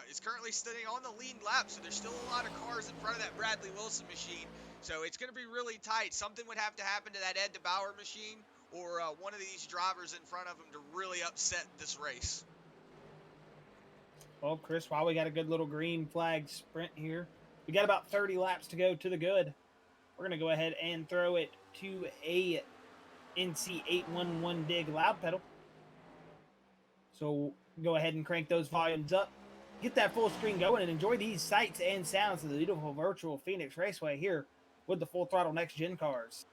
is currently sitting on the lead lap, so there's still a lot of cars in front of that Bradley Wilson machine. So it's going to be really tight. Something would have to happen to that Ed DeBoer machine, or one of these drivers in front of him, to really upset this race. Well, Chris, while we got a good little green flag sprint here, we got about 30 laps to go to the good. We're going to go ahead and throw it to a NC811 Dig loud pedal. So go ahead and crank those volumes up. Get that full screen going and enjoy these sights and sounds of the beautiful virtual Phoenix Raceway here with the Full Throttle Next Gen cars.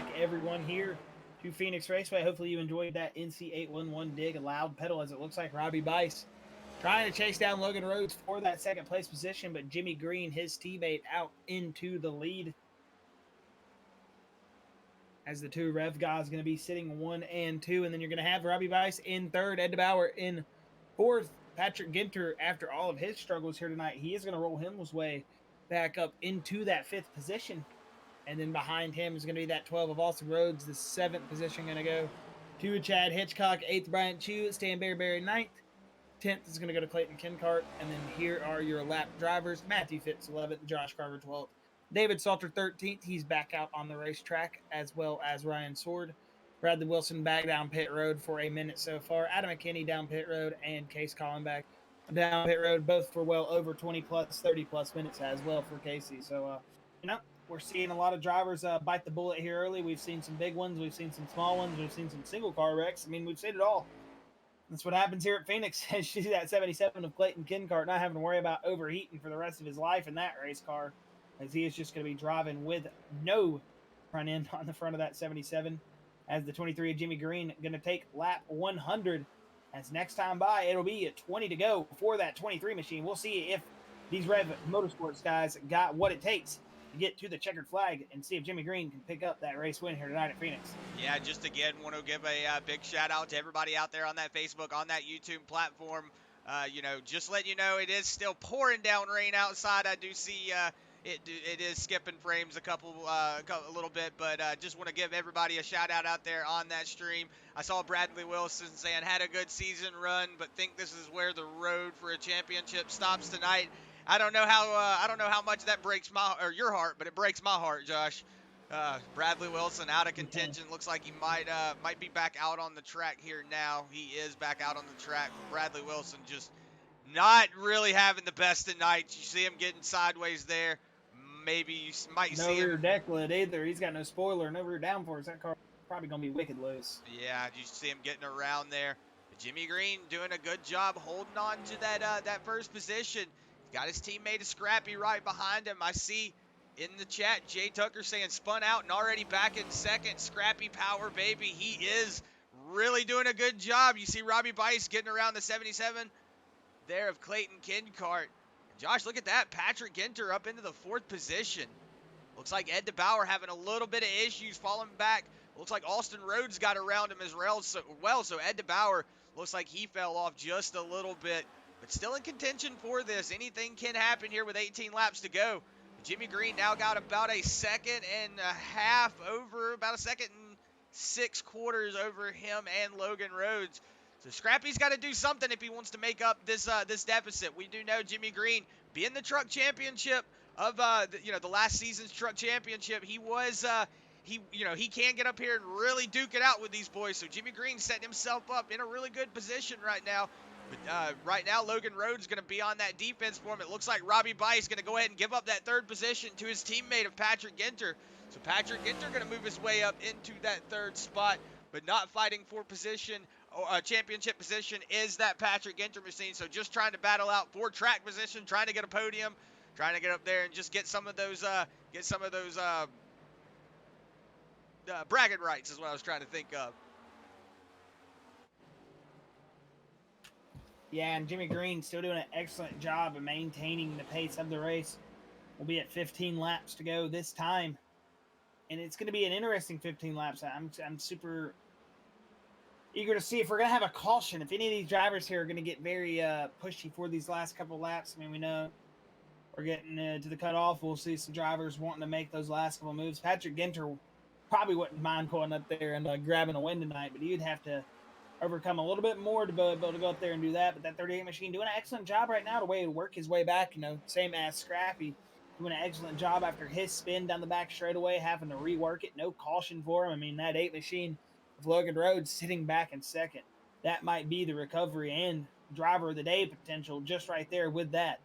back, everyone, here to Phoenix Raceway. Hopefully you enjoyed that NC811 Dig, a loud pedal, as it looks like Robby Bice trying to chase down Logan Rhodes for that second place position, but Jimmy Green, his teammate, out into the lead. As the two Rev guys going to be sitting 1 and 2, and then you're going to have Robby Bice in third, Ed DeBoer in fourth. Patrick Ginter, after all of his struggles here tonight, he is going to roll his way back up into that 5th position. And then behind him is going to be that 12 of Austin Rhodes, the 7th position going to go to Chad Hitchcock, 8th Bryant Chew, Stan Mayberry 9th, 10th is going to go to Clayton Kincart, and then here are your lap drivers: Matthew Fitz 11th, Josh Carver 12th, David Salter 13th, he's back out on the racetrack, as well as Ryan Sword. Bradley Wilson back down pit road for a minute so far, Adam McKinney down pit road, and Case Collin back down pit road, both for well over 20 plus, 30 plus minutes as well for Casey. So, we're seeing a lot of drivers bite the bullet here early. We've seen some big ones. We've seen some small ones. We've seen some single car wrecks. I mean, we've seen it all. That's what happens here at Phoenix. You see that 77 of Clayton Kincart not having to worry about overheating for the rest of his life in that race car, as he is just going to be driving with no front end on the front of that 77. As the 23 of Jimmy Green going to take lap 100. As next time by, it'll be at 20 to go for that 23 machine. We'll see if these Rev Motorsports guys got what it takes to get to the checkered flag and see if Jimmy Green can pick up that race win here tonight at Phoenix. Yeah, just again want to give a big shout out to everybody out there on that Facebook, on that YouTube platform. Just let you know, it is still pouring down rain outside. I do see it is skipping frames a little bit, but just want to give everybody a shout out there on that stream. I saw Bradley Wilson saying had a good season run, but think this is where the road for a championship stops tonight. I don't know how much that breaks your heart, but it breaks my heart, Josh. Bradley Wilson out of contention. Looks like he might be back out on the track here now. He is back out on the track. Bradley Wilson just not really having the best of nights. You see him getting sideways there. Maybe you might see him. No rear deck lid either. He's got no spoiler, no rear downforce. That car probably going to be wicked loose. Yeah, you see him getting around there. Jimmy Green doing a good job holding on to that first position. Got his teammate Scrappy right behind him. I see in the chat Jay Tucker saying spun out and already back in second. Scrappy power, baby. He is really doing a good job. You see Robby Bice getting around the 77 there of Clayton Kincart. Josh, look at that. Patrick Ginter up into the 4th position. Looks like Ed DeBoer having a little bit of issues falling back. Looks like Austin Rhodes got around him as well. So Ed DeBoer looks like he fell off just a little bit. But still in contention for this. Anything can happen here with 18 laps to go. Jimmy Green now got about a second and a half over, about a second and 6/4 over him and Logan Rhodes. So Scrappy's got to do something if he wants to make up this deficit. We do know Jimmy Green being the truck championship of the last season's truck championship. He was he can get up here and really duke it out with these boys. So Jimmy Green setting himself up in a really good position right now. But right now, Logan Rhodes is going to be on that defense for him. It looks like Robby Bice is going to go ahead and give up that 3rd position to his teammate of Patrick Ginter. So Patrick Ginter going to move his way up into that 3rd spot, but not fighting for position or championship position is that Patrick Ginter machine. So just trying to battle out for track position, trying to get a podium, trying to get up there and just get some of those bragging rights is what I was trying to think of. Yeah, and Jimmy Green still doing an excellent job of maintaining the pace of the race. We'll be at 15 laps to go this time, and it's going to be an interesting 15 laps. I'm super eager to see if we're going to have a caution. If any of these drivers here are going to get very pushy for these last couple of laps. I mean, we know we're getting to the cutoff. We'll see some drivers wanting to make those last couple moves. Patrick Ginter probably wouldn't mind going up there and grabbing a win tonight, but you'd have to overcome a little bit more to be able to go up there and do that. But that 38 machine doing an excellent job right now to work his way back, same as Scrappy, doing an excellent job after his spin down the back straightaway, having to rework it. No caution for him. I mean, that 8 machine with Logan Rhodes sitting back in second, that might be the recovery and driver of the day potential just right there with that.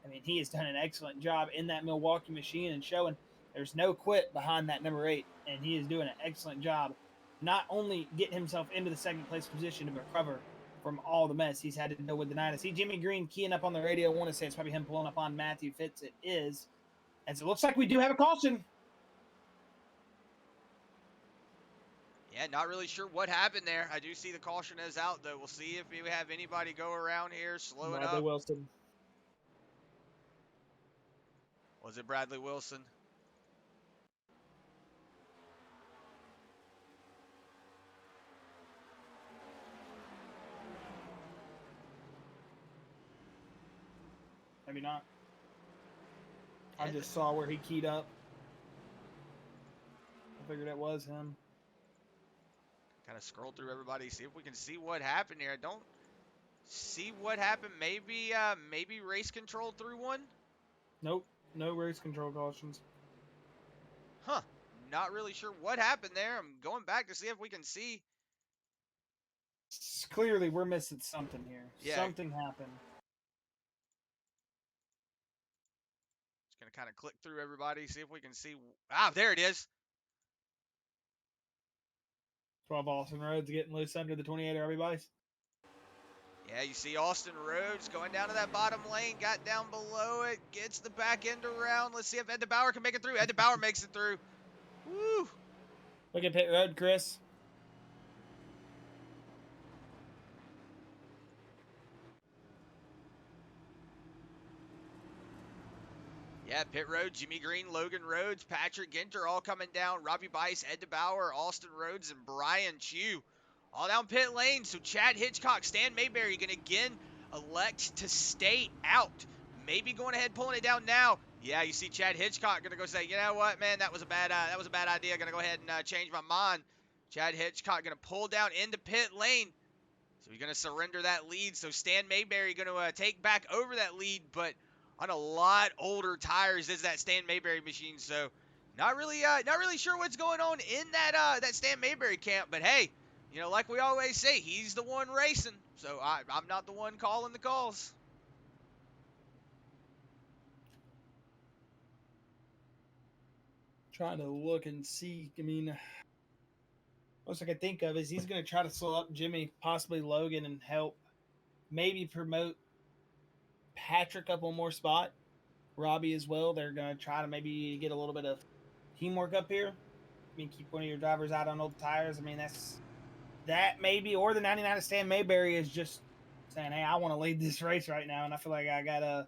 I mean, he has done an excellent job in that Milwaukee machine and showing there's no quit behind that number 8, and he is doing an excellent job not only getting himself into the 2nd place position to recover from all the mess he's had to deal with tonight. I see Jimmy Green keying up on the radio. I want to say it's probably him pulling up on Matthew Fitz. It is. As it looks like we do have a caution. Yeah, not really sure what happened there. I do see the caution is out, though. We'll see if we have anybody go around here, slow it Bradley up. Wilson. Was it Bradley Wilson? Maybe not. I just saw where he keyed up. I figured it was him. Kind of scroll through everybody, see if we can see what happened here. I don't see what happened. Maybe race control through one? Nope. No race control cautions. Huh. Not really sure what happened there. I'm going back to see if we can see. Clearly, we're missing something here. Yeah. Something happened. Just going to kind of click through everybody, see if we can see. Ah, there it is. 12 Austin Rhodes getting loose under the 28 Robby Bice. Yeah, you see Austin Rhodes going down to that bottom lane, got down below it, gets the back end around. Let's see if DeBoer can make it through. DeBoer makes it through. Woo! Look at pit road, Chris. Yeah, pit road, Jimmy Green, Logan Rhodes, Patrick Ginter all coming down. Robby Bice, DeBoer, Austin Rhodes, and Brian Chu all down pit lane. So Chad Hitchcock, Stan Mayberry going to again elect to stay out. Maybe going ahead pulling it down now. Yeah, you see Chad Hitchcock going to go say, you know what, man, that was a bad idea. Going to go ahead and change my mind. Chad Hitchcock going to pull down into pit lane. So he's going to surrender that lead. So Stan Mayberry going to take back over that lead, but on a lot older tires is that Stan Mayberry machine. So not really sure what's going on in that Stan Mayberry camp. But hey, you know, like we always say, he's the one racing. So I'm not the one calling the calls. Trying to look and see. I mean, most I can think of is he's going to try to slow up Jimmy, possibly Logan, and help maybe promote Patrick up one more spot. Robby as well. They're going to try to maybe get a little bit of teamwork up here. I mean, keep one of your drivers out on old tires. I mean, that maybe, or the 99 of Stan Mayberry is just saying, hey, I want to lead this race right now, and I feel like I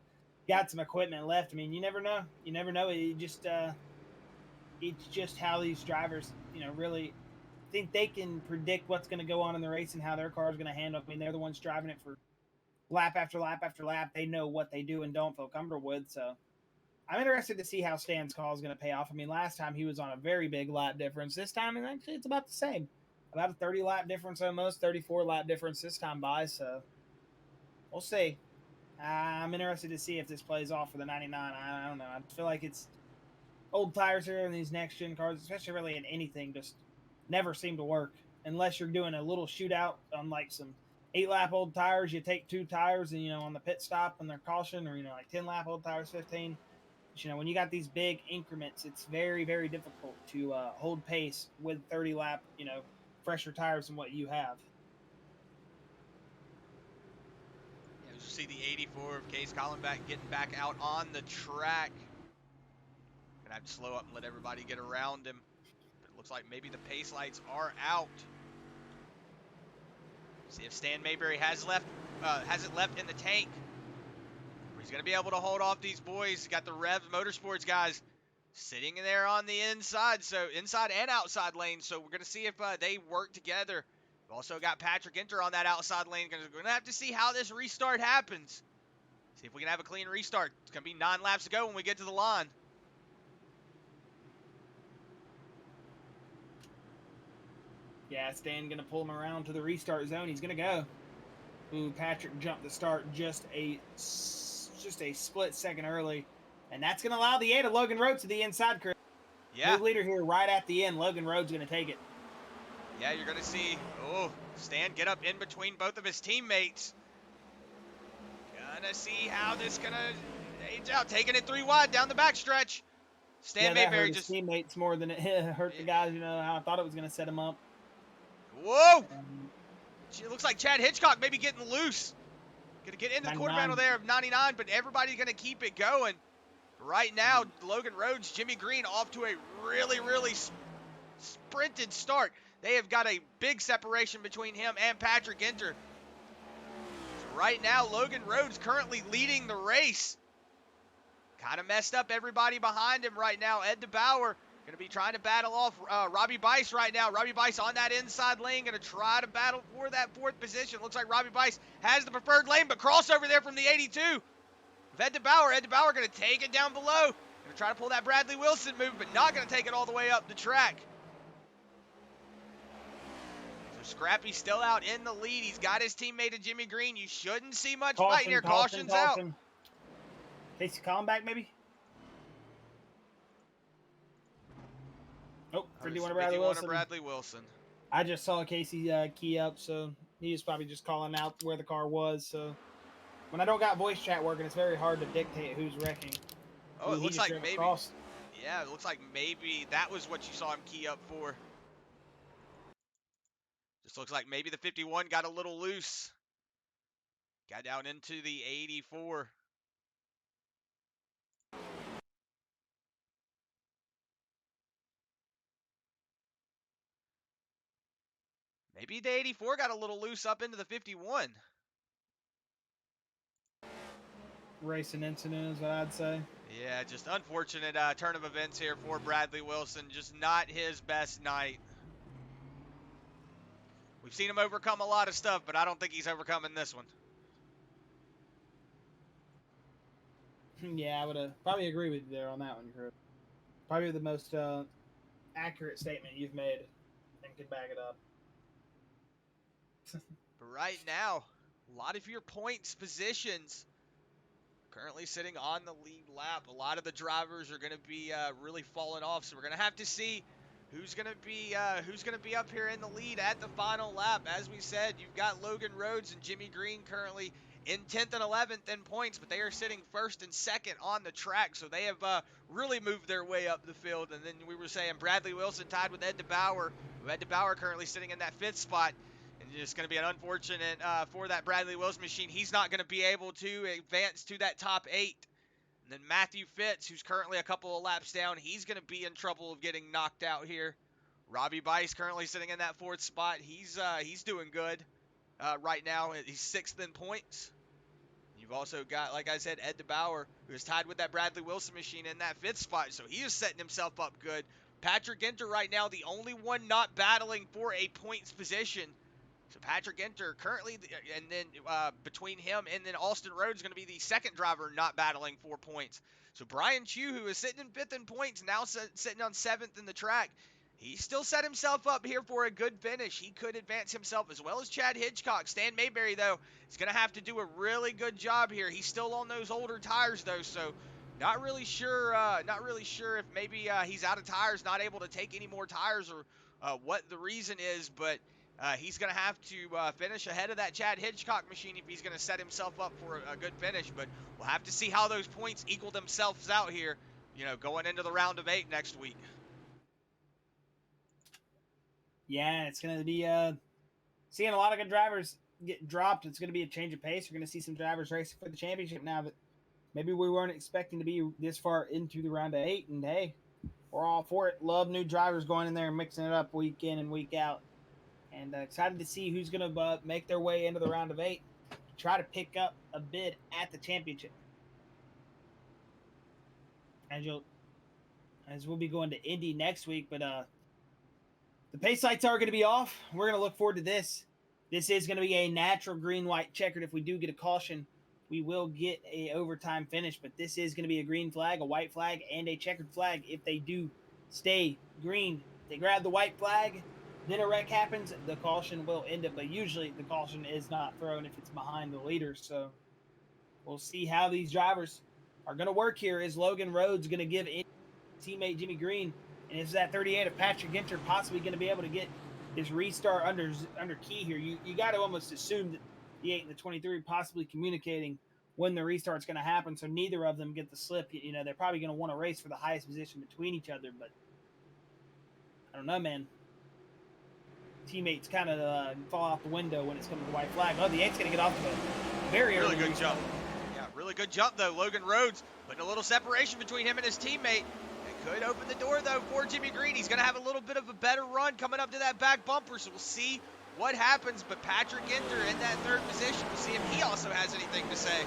got some equipment left. I mean, you never know. You never know. It's just how these drivers, you know, really think they can predict what's going to go on in the race and how their car is going to handle. I mean, they're the ones driving it for lap after lap after lap. They know what they do and don't feel comfortable with. So I'm interested to see how Stan's call is going to pay off. I mean, last time he was on a very big lap difference. This time, actually, it's about the same. About a 30 lap difference almost, 34 lap difference this time by. So we'll see. I'm interested to see if this plays off for the 99. I don't know. I feel like it's old tires here in these next gen cars, especially really in anything, just never seem to work unless you're doing a little shootout on like some 8-lap old tires. You take 2 tires and, you know, on the pit stop and their caution, or, you know, like 10-lap old tires, 15. But, you know, when you got these big increments, it's very, very difficult to hold pace with 30-lap, you know, fresher tires than what you have. Yeah, you see the 84 of Case Colin getting back out on the track. Gonna have to slow up and let everybody get around him. But it looks like maybe the pace lights are out. See if Stan Mayberry has it left in the tank. He's gonna be able to hold off these boys. He's got the Rev Motorsports guys sitting in there on the inside, so inside and outside lane. So we're gonna see if they work together. We've also got Patrick Ginter on that outside lane. We're gonna have to see how this restart happens. See if we can have a clean restart. It's gonna be 9 laps to go when we get to the line. Yeah, Stan going to pull him around to the restart zone. He's going to go. Ooh, Patrick jumped the start just a split second early. And that's going to allow the 8 of Logan Rhodes to the inside, Chris. Yeah. New leader here right at the end. Logan Rhodes going to take it. Yeah, you're going to see, Stan get up in between both of his teammates. Gonna see how this going to age out. Taking it 3 wide down the backstretch. Stan Mayberry just his teammates more than it hurt the guys. You know, how I thought it was going to set him up. Whoa! It looks like Chad Hitchcock maybe getting loose. Gonna get into the quarter 99. panel there of 99, but everybody's gonna keep it going. Right now, Logan Rhodes, Jimmy Green off to a really sprinted start. They have got a big separation between him and Patrick Ginter. So right now, Logan Rhodes currently leading the race. Kind of messed up everybody behind him right now. Ed DeBoer going to be trying to battle off Robby Bice right now. Robby Bice on that inside lane, going to try to battle for that 4th position. Looks like Robby Bice has the preferred lane, but crossover there from the 82. Ed DeBoer. Ed DeBoer going to take it down below. Going to try to pull that Bradley Wilson move, but not going to take it all the way up the track. So Scrappy still out in the lead. He's got his teammate of Jimmy Green. You shouldn't see much fighting here. Caution's out. Casey Collin back, maybe? Oh, 51 to Bradley Wilson. Bradley Wilson. I just saw Casey key up, so he was probably just calling out where the car was. So when I don't got voice chat working, it's very hard to dictate who's wrecking. Oh, it looks like maybe. Across. Yeah, it looks like maybe that was what you saw him key up for. Just looks like maybe the 51 got a little loose. Got down into the 84. Maybe the 84 got a little loose up into the 51. Racing incident is what I'd say. Yeah, just unfortunate turn of events here for Bradley Wilson. Just not his best night. We've seen him overcome a lot of stuff, but I don't think he's overcoming this one. Yeah, I would probably agree with you there on that one, Chris. Probably the most accurate statement you've made and can back it up. But right now, a lot of your points positions currently sitting on the lead lap. A lot of the drivers are going to be really falling off, so we're going to have to see who's going to be up here in the lead at the final lap. As we said, you've got Logan Rhodes and Jimmy Green currently in 10th and 11th in points, but they are sitting 1st and 2nd on the track, so they have really moved their way up the field. And then we were saying Bradley Wilson tied with Ed DeBoer. Ed DeBoer currently sitting in that 5th spot. And it's going to be an unfortunate for that Bradley Wilson machine. He's not going to be able to advance to that top 8. And then Matthew Fitz, who's currently a couple of laps down, he's going to be in trouble of getting knocked out here. Robby Bice currently sitting in that 4th spot. He's doing good right now. He's 6th in points. You've also got, like I said, Ed DeBoer, who is tied with that Bradley Wilson machine in that 5th spot. So he is setting himself up good. Patrick Ginter right now, the only one not battling for a points position. So Patrick Ginter currently, and then between him and then Austin Rhodes is going to be the 2nd driver not battling for points. So Brian Chu, who is sitting in 5th in points, now sitting on 7th in the track. He still set himself up here for a good finish. He could advance himself as well as Chad Hitchcock. Stan Mayberry, though, is going to have to do a really good job here. He's still on those older tires, though, so not really sure if maybe he's out of tires, not able to take any more tires, or what the reason is, but he's going to have to finish ahead of that Chad Hitchcock machine if he's going to set himself up for a good finish. But we'll have to see how those points equal themselves out here, going into the round of 8 next week. Yeah, it's going to be seeing a lot of good drivers get dropped. It's going to be a change of pace. We're going to see some drivers racing for the championship now that maybe we weren't expecting to be this far into the round of 8. And, hey, we're all for it. Love new drivers going in there and mixing it up week in and week out. And excited to see who's going to make their way into the round of 8 to try to pick up a bid at the championship. As we'll be going to Indy next week, but the pace lights are going to be off. We're going to look forward to this. This is going to be a natural green-white checkered. If we do get a caution, we will get a overtime finish, but this is going to be a green flag, a white flag, and a checkered flag. If they do stay green, they grab the white flag, then a wreck happens, the caution will end it, but usually the caution is not thrown if it's behind the leader. So we'll see how these drivers are going to work here. Is Logan Rhodes going to give in teammate Jimmy Green? And is that 38 of Patrick Ginter possibly going to be able to get his restart under key here? You got to almost assume that the 8 and the 23 possibly communicating when the restart's going to happen, so neither of them get the slip. They're probably going to want to race for the highest position between each other, but I don't know, man. Teammates kind of fall out the window when it's coming to the white flag. Oh, the 8's going to get off to a very early good jump. Yeah, really good jump, though. Logan Rhodes putting a little separation between him and his teammate. Could open the door, though, for Jimmy Green. He's going to have a little bit of a better run coming up to that back bumper, so we'll see what happens. But Patrick Ginter in that third position. We'll see if he also has anything to say.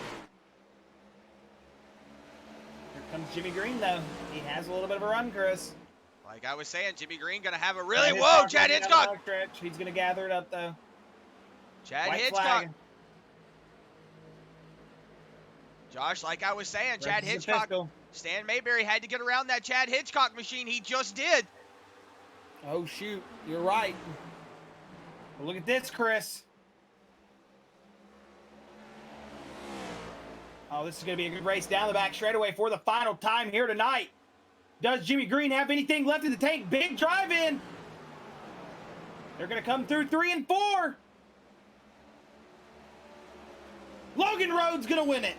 Here comes Jimmy Green, though. He has a little bit of a run, Chris. Like I was saying, Jimmy Green going to have a really... Whoa, Chad Hitchcock! He's going to gather it up, though. Chad White Hitchcock. flag. Josh, like I was saying, Chad Versus Hitchcock... official. Stan Mayberry had to get around that Chad Hitchcock machine. He just did. Oh, shoot. You're right. Well, look at this, Chris. Oh, this is going to be a good race down the back straightaway for the final time here tonight. Does Jimmy Green have anything left in the tank? Big drive in. They're going to come through 3 and 4. Logan Rhodes going to win it.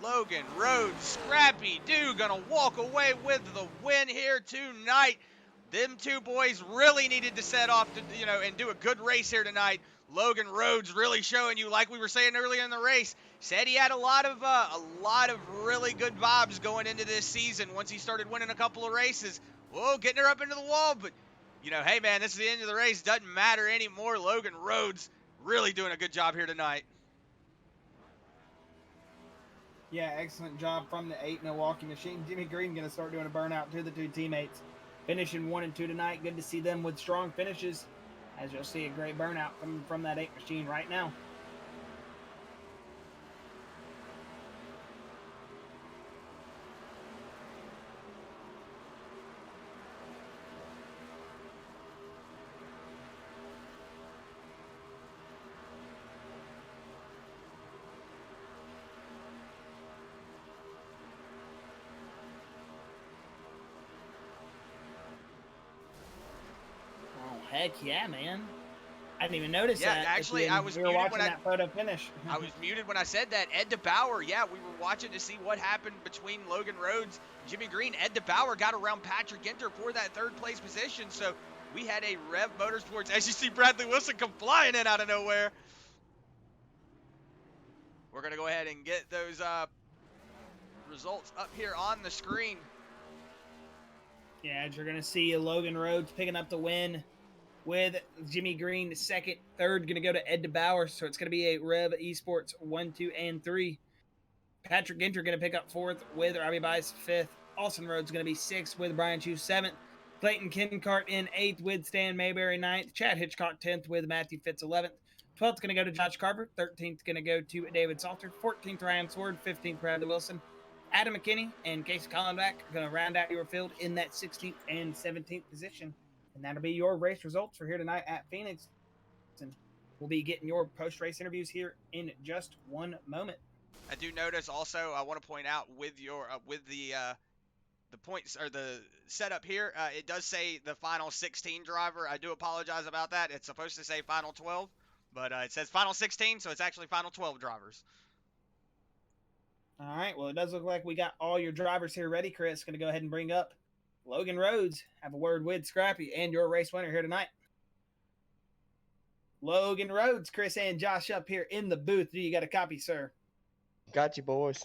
Logan Rhodes, Scrappy Doo, gonna walk away with the win here tonight. Them two boys really needed to set off to, and do a good race here tonight. Logan Rhodes really showing you, like we were saying earlier in the race, said he had a lot of really good vibes going into this season once he started winning a couple of races. Whoa, getting her up into the wall, but hey man, this is the end of the race, doesn't matter anymore. Logan Rhodes really doing a good job here tonight. Yeah, excellent job from the 8 Milwaukee machine. Jimmy Green going to start doing a burnout to the two teammates. Finishing 1 and 2 tonight. Good to see them with strong finishes. As you'll see, a great burnout coming from that 8 machine right now. Heck yeah, man. I didn't even notice that. Yeah, actually, I was muted when that photo finish. I was muted when I said that. Ed DeBoer, yeah, we were watching to see what happened between Logan Rhodes, Jimmy Green. Ed DeBoer got around Patrick Ginter for that third place position, so we had a Rev Motorsports. As you see, Bradley Wilson come flying in out of nowhere. We're going to go ahead and get those results up here on the screen. Yeah, as you're going to see Logan Rhodes picking up the win with Jimmy Green second. Third going to go to Ed DeBoer, so it's going to be a Rev Esports 1, 2, and 3. Patrick Ginter going to pick up 4th with Robby Bice 5th. Austin Rhodes going to be 6th with Brian Chu 7th. Clayton Kincart in 8th with Stan Mayberry 9th. Chad Hitchcock 10th with Matthew Fitz 11th. 12th going to go to Josh Carver. 13th going to go to David Salter. 14th Ryan Sword. 15th Bradley Wilson. Adam McKinney and Casey Collenbach going to round out your field in that 16th and 17th position. And that'll be your race results for here tonight at Phoenix. And we'll be getting your post-race interviews here in just one moment. I do notice also, I want to point out with your with the points or the setup here, it does say the final 16 driver. I do apologize about that. It's supposed to say final 12, but it says final 16, so it's actually final 12 drivers. All right, well, it does look like we got all your drivers here ready. Chris, going to go ahead and bring up Logan Rhodes. Have a word with Scrappy and your race winner here tonight. Logan Rhodes, Chris and Josh up here in the booth. Do you got a copy, sir? Got you, boys.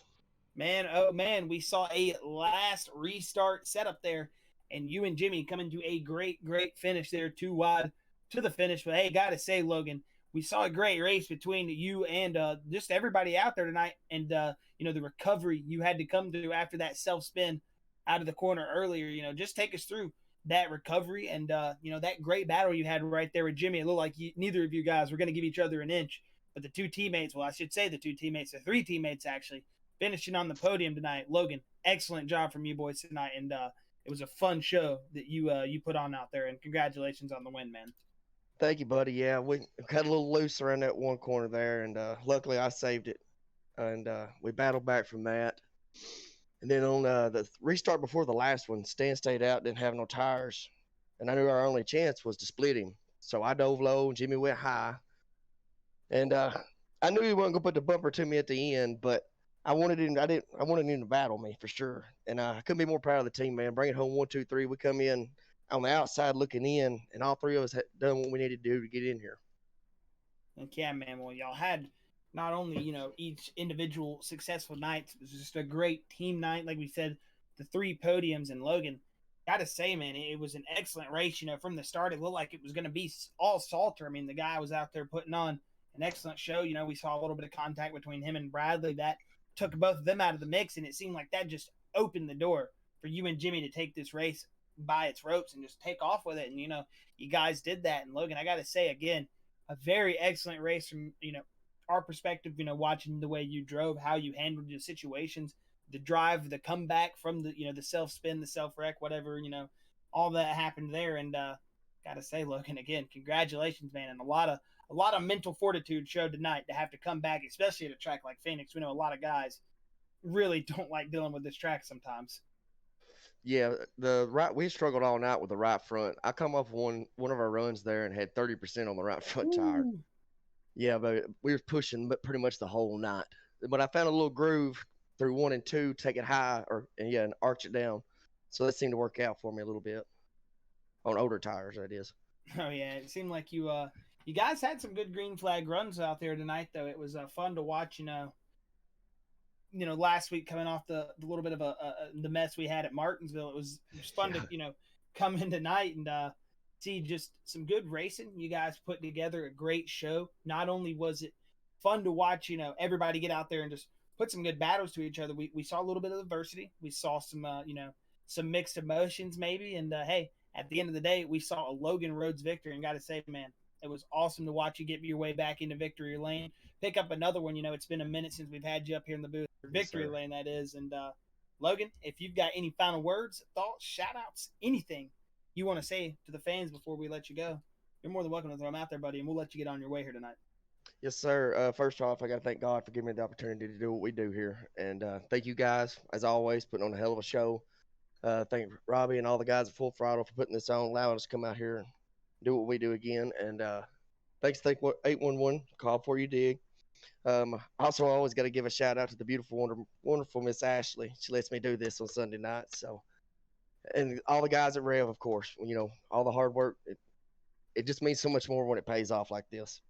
Man, oh man, we saw a last restart setup there, and you and Jimmy coming to a great finish there, 2 wide to the finish. But hey, gotta say, Logan, we saw a great race between you and just everybody out there tonight, and the recovery you had to come to after that self-spin out of the corner earlier. Just take us through that recovery and that great battle you had right there with Jimmy. It looked like neither of you guys were going to give each other an inch, but the 2 teammates, well, I should say the 2 teammates, the 3 teammates actually, finishing on the podium tonight. Logan, excellent job from you boys tonight, and it was a fun show that you put on out there, and congratulations on the win, man. Thank you, buddy. Yeah, we got a little loose around that one corner there, and luckily I saved it, and we battled back from that. And then on the restart before the last one, Stan stayed out, didn't have no tires, and I knew our only chance was to split him. So I dove low, and Jimmy went high, and I knew he wasn't gonna put the bumper to me at the end, but I wanted him to battle me for sure, and I couldn't be more proud of the team, man. Bring it home 1, 2, 3. We come in on the outside looking in, and all 3 of us had done what we needed to do to get in here. Yeah, man. Well, y'all had not only, each individual successful night, it was just a great team night. Like we said, the 3 podiums, and Logan, gotta say, man, it was an excellent race. From the start, it looked like it was going to be all Salter. I mean, the guy was out there putting on an excellent show. We saw a little bit of contact between him and Bradley that took both of them out of the mix, and it seemed like that just opened the door for you and Jimmy to take this race by its ropes and just take off with it. And you guys did that. And Logan, I got to say again, a very excellent race from our perspective. Watching the way you drove, how you handled the situations, the drive, the comeback from the the self spin, the self wreck, whatever all that happened there. And gotta say, Logan, again, congratulations, man, and a lot of mental fortitude showed tonight to have to come back, especially at a track like Phoenix. We know a lot of guys really don't like dealing with this track sometimes. Yeah, we struggled all night with the right front. I come off one of our runs there and had 30% on the right front tire. Yeah, but we were pushing pretty much the whole night. But I found a little groove through 1 and 2, take it high and arch it down. So that seemed to work out for me a little bit on older tires. That is. Oh yeah, it seemed like you guys had some good green flag runs out there tonight, though. It was fun to watch. Last week coming off the little bit of the mess we had at Martinsville, it was fun to come in tonight and see just some good racing. You guys put together a great show. Not only was it fun to watch, everybody get out there and just put some good battles to each other. We saw a little bit of adversity. We saw some some mixed emotions maybe, and hey, at the end of the day, we saw a Logan Rhodes victory. And got to say, man, it was awesome to watch you get your way back into victory lane. Pick up another one. It's been a minute since we've had you up here in the booth for victory lane, that is. And Logan, if you've got any final words, thoughts, shout outs, anything you want to say to the fans before we let you go, you're more than welcome to throw them out there, buddy, and we'll let you get on your way here tonight. Yes, sir. First off, I got to thank God for giving me the opportunity to do what we do here. And thank you guys, as always, putting on a hell of a show. Thank Robby and all the guys at Full Throttle for putting this on, allowing us to come out here and do what we do again. And thanks to 811, call for you, Dig. Also, I always got to give a shout out to the beautiful, wonderful Miss Ashley. She lets me do this on Sunday nights. So, and all the guys at Rev, of course. All the hard work. It just means so much more when it pays off like this.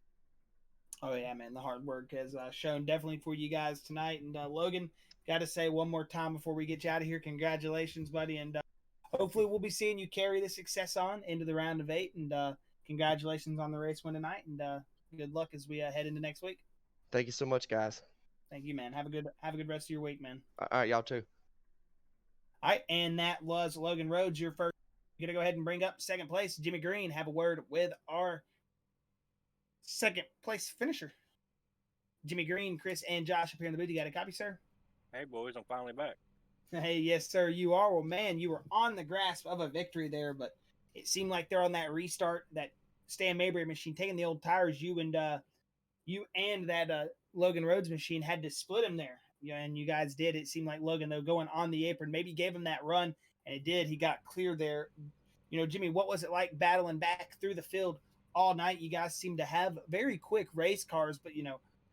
Oh yeah, man, the hard work has shown definitely for you guys tonight. And Logan, got to say one more time before we get you out of here, congratulations, buddy, and hopefully we'll be seeing you carry the success on into the round of 8. And congratulations on the race win tonight, and good luck as we head into next week. Thank you so much, guys. Thank you, man. Have a good rest of your week, man. All right, y'all too. All right, and that was Logan Rhodes, your first. I'm gonna go ahead and bring up second place, Jimmy Green. Have a word with our second place finisher, Jimmy Green. Chris and Josh up here in the booth. You got a copy, sir? Hey, boys, I'm finally back. Hey, yes, sir, you are. Well, man, you were on the grasp of a victory there, but it seemed like they're on that restart, that Stan Mayberry machine, taking the old tires. You and that Logan Rhodes machine had to split him there. And you guys did. It seemed like Logan, though, going on the apron, maybe gave him that run, and it did. He got clear there. Jimmy, what was it like battling back through the field all night? You guys seemed to have very quick race cars, but,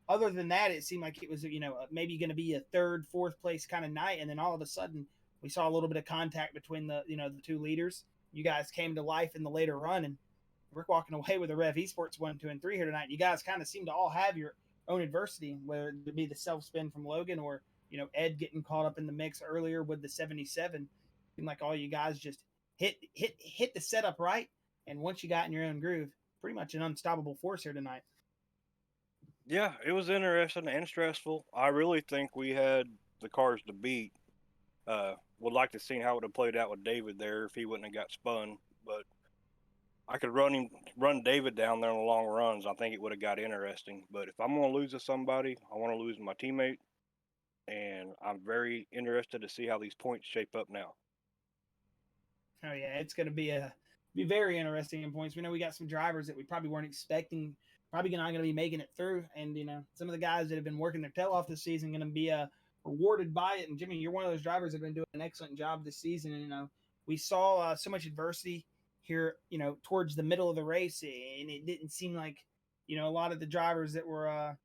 other than that, it seemed like it was, maybe going to be a third, fourth place kind of night. And then all of a sudden we saw a little bit of contact between the two leaders. You guys came to life in the later run, and we're walking away with a Rev Esports 1, 2, and 3 here tonight. You guys kind of seem to all have your own adversity, whether it be the self-spin from Logan or, Ed getting caught up in the mix earlier with the 77. Seemed like all you guys just hit the setup right. And once you got in your own groove, pretty much an unstoppable force here tonight. Yeah, it was interesting and stressful. I really think we had the cars to beat. Would like to see how it would have played out with David there if he wouldn't have got spun. But I could run David down there on the long runs. I think it would have got interesting. But if I'm going to lose to somebody, I want to lose to my teammate. And I'm very interested to see how these points shape up now. Oh yeah, it's going to be very interesting in points. We know we got some drivers that we probably weren't expecting, probably not going to be making it through. And, some of the guys that have been working their tail off this season going to be rewarded by it. And Jimmy, you're one of those drivers that have been doing an excellent job this season. And, we saw so much adversity here, towards the middle of the race. And it didn't seem like, a lot of the drivers that were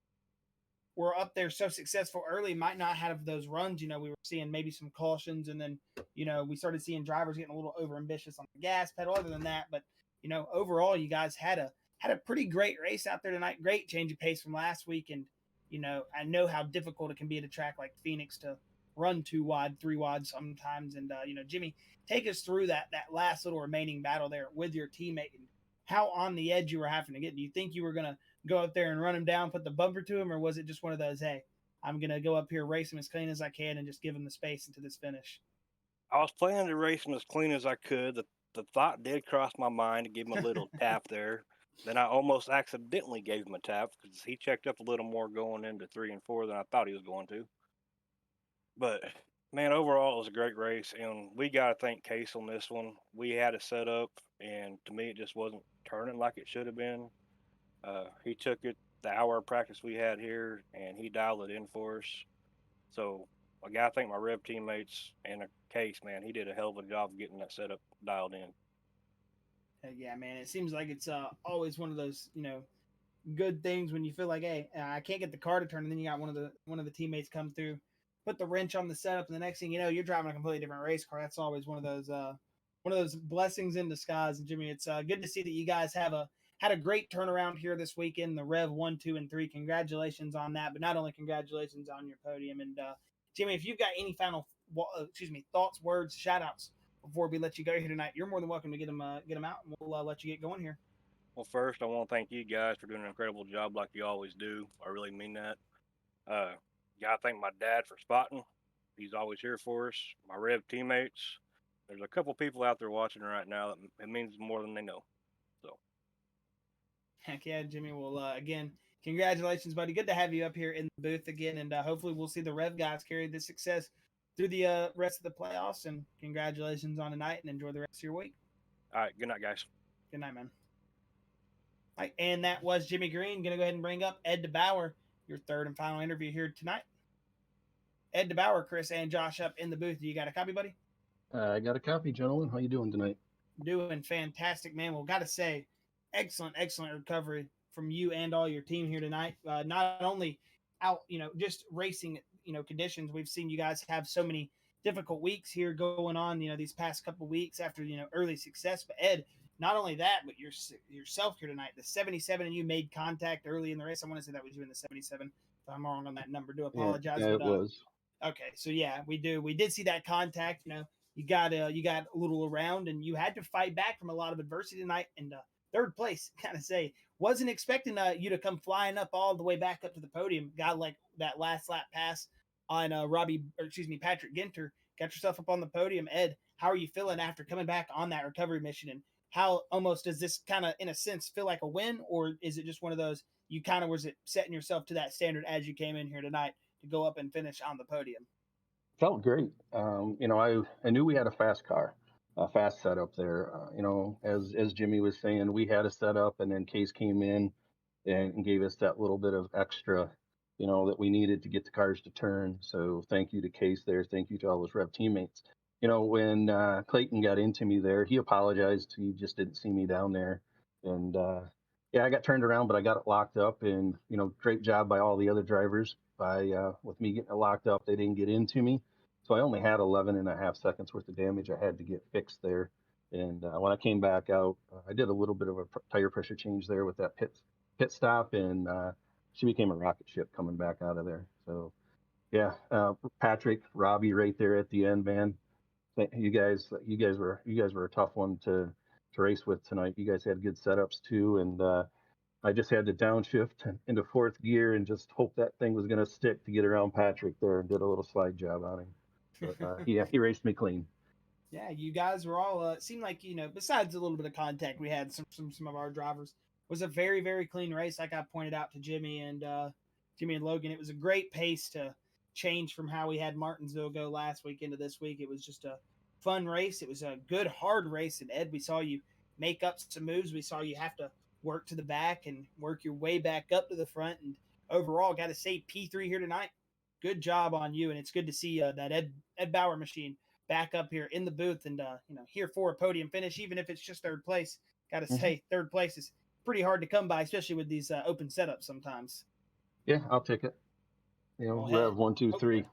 up there so successful early might not have those runs. We were seeing maybe some cautions, and then, we started seeing drivers getting a little over ambitious on the gas pedal. Other than that, but, overall, you guys had a pretty great race out there tonight. Great change of pace from last week. And, I know how difficult it can be at a track like Phoenix to run 2 wide, 3 wide sometimes. And Jimmy, take us through that last little remaining battle there with your teammate and how on the edge you were having to get. Do you think you were gonna go up there and run him down, put the bumper to him, or was it just one of those, hey, I'm gonna go up here, race him as clean as I can, and just give him the space into this finish? I was planning to race him as clean as I could. The thought did cross my mind to give him a little tap there. Then I almost accidentally gave him a tap because he checked up a little more going into 3 and 4 than I thought he was going to. But man, overall it was a great race, and we got to thank Case on this one. We had a setup, and to me it just wasn't turning like it should have been. He took it the hour of practice we had here, and he dialed it in for us. So I got to thank my Rev teammates and Case, man. He did a hell of a job of getting that setup dialed in. Yeah, man, it seems like it's always one of those good things when you feel like, hey, I can't get the car to turn, and then you got one of the teammates come through, put the wrench on the setup, and the next thing you know, you're driving a completely different race car. That's always one of those blessings in disguise. And Jimmy, it's good to see that you guys had a great turnaround here this weekend. The Rev 1, 2, and 3. Congratulations on that, but not only congratulations on your podium. And Jimmy, if you've got any final thoughts, words, shout outs before we let you go here tonight, you're more than welcome to get them out, and we'll let you get going here. Well, first, I want to thank you guys for doing an incredible job like you always do. I really mean that. Got to thank my dad for spotting. He's always here for us. My Rev teammates. There's a couple people out there watching right now that it means more than they know. So. Heck yeah, Jimmy. Well, again, congratulations, buddy. Good to have you up here in the booth again, and hopefully we'll see the Rev guys carry this success through the rest of the playoffs. And congratulations on tonight, and enjoy the rest of your week. All right, good night, guys. Good night, man. All right, and that was Jimmy Green. Going to go ahead and bring up Ed DeBoer, your third and final interview here tonight. Ed DeBoer, Chris, and Josh up in the booth. You got a copy, buddy? I got a copy, gentlemen. How you doing tonight? Doing fantastic, man. Well, got to say, excellent recovery from you and all your team here tonight. Not only out, just racing, conditions. We've seen you guys have so many difficult weeks here going on, these past couple weeks after, early success. But Ed, not only that, but yourself here tonight, the 77, and you made contact early in the race. I want to say that was you in the 77. If I'm wrong on that number, do apologize. Yeah, it was. Okay, so yeah, we did see that contact. You got a little around, and you had to fight back from a lot of adversity tonight. And third place, gotta say, wasn't expecting you to come flying up all the way back up to the podium. Got like that last lap pass on Patrick Ginter. Got yourself up on the podium. Ed, how are you feeling after coming back on that recovery mission? And how almost does this kind of, in a sense, feel like a win, or is it just one of those you kind of was it setting yourself to that standard as you came in here tonight to go up and finish on the podium? Felt great. I knew we had a fast car, a fast setup there. As Jimmy was saying, we had a setup, and then Case came in and gave us that little bit of extra, that we needed to get the cars to turn. So thank you to Case there. Thank you to all those Rev teammates. When Clayton got into me there, he apologized. He just didn't see me down there. And I got turned around, but I got it locked up. And, great job by all the other drivers with me getting it locked up. They didn't get into me. So I only had 11 and a half seconds worth of damage I had to get fixed there. And when I came back out, I did a little bit of a tire pressure change there with that pit stop, and she became a rocket ship coming back out of there. So, yeah, Patrick, Robby right there at the end, man. You guys were a tough one to race with tonight. You guys had good setups too, and I just had to downshift into fourth gear and just hope that thing was going to stick to get around Patrick there, and did a little slide job on him. But he raced me clean. Yeah, you guys were all it seemed like, besides a little bit of contact we had some of our drivers, was a very, very clean race. Like I pointed out to Jimmy and Logan, it was a great pace to change from how we had Martinsville go last week into this week. It was just a fun race. It was a good, hard race. And Ed, we saw you make up some moves. We saw you have to work to the back and work your way back up to the front. And overall, got to say P3 here tonight. Good job on you. And it's good to see that Ed Bauer machine back up here in the booth and, here for a podium finish, even if it's just third place. Got to say third place is pretty hard to come by, especially with these open setups sometimes. Yeah, I'll take it. Rev 1, 2, 3.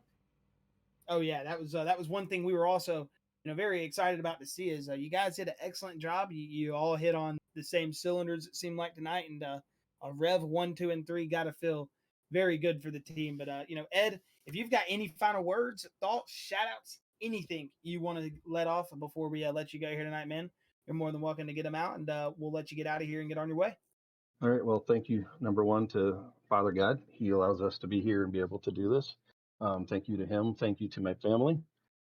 Oh yeah, that was one thing we were also very excited about to see is you guys did an excellent job. You all hit on the same cylinders it seemed like tonight, and a Rev 1, 2, and 3 got to feel very good for the team. But Ed, if you've got any final words, thoughts, shout outs, anything you want to let off before we let you go here tonight, man, you're more than welcome to get them out, and we'll let you get out of here and get on your way. All right. Well, thank you, number one, to Father God. He allows us to be here and be able to do this. Thank you to him. Thank you to my family.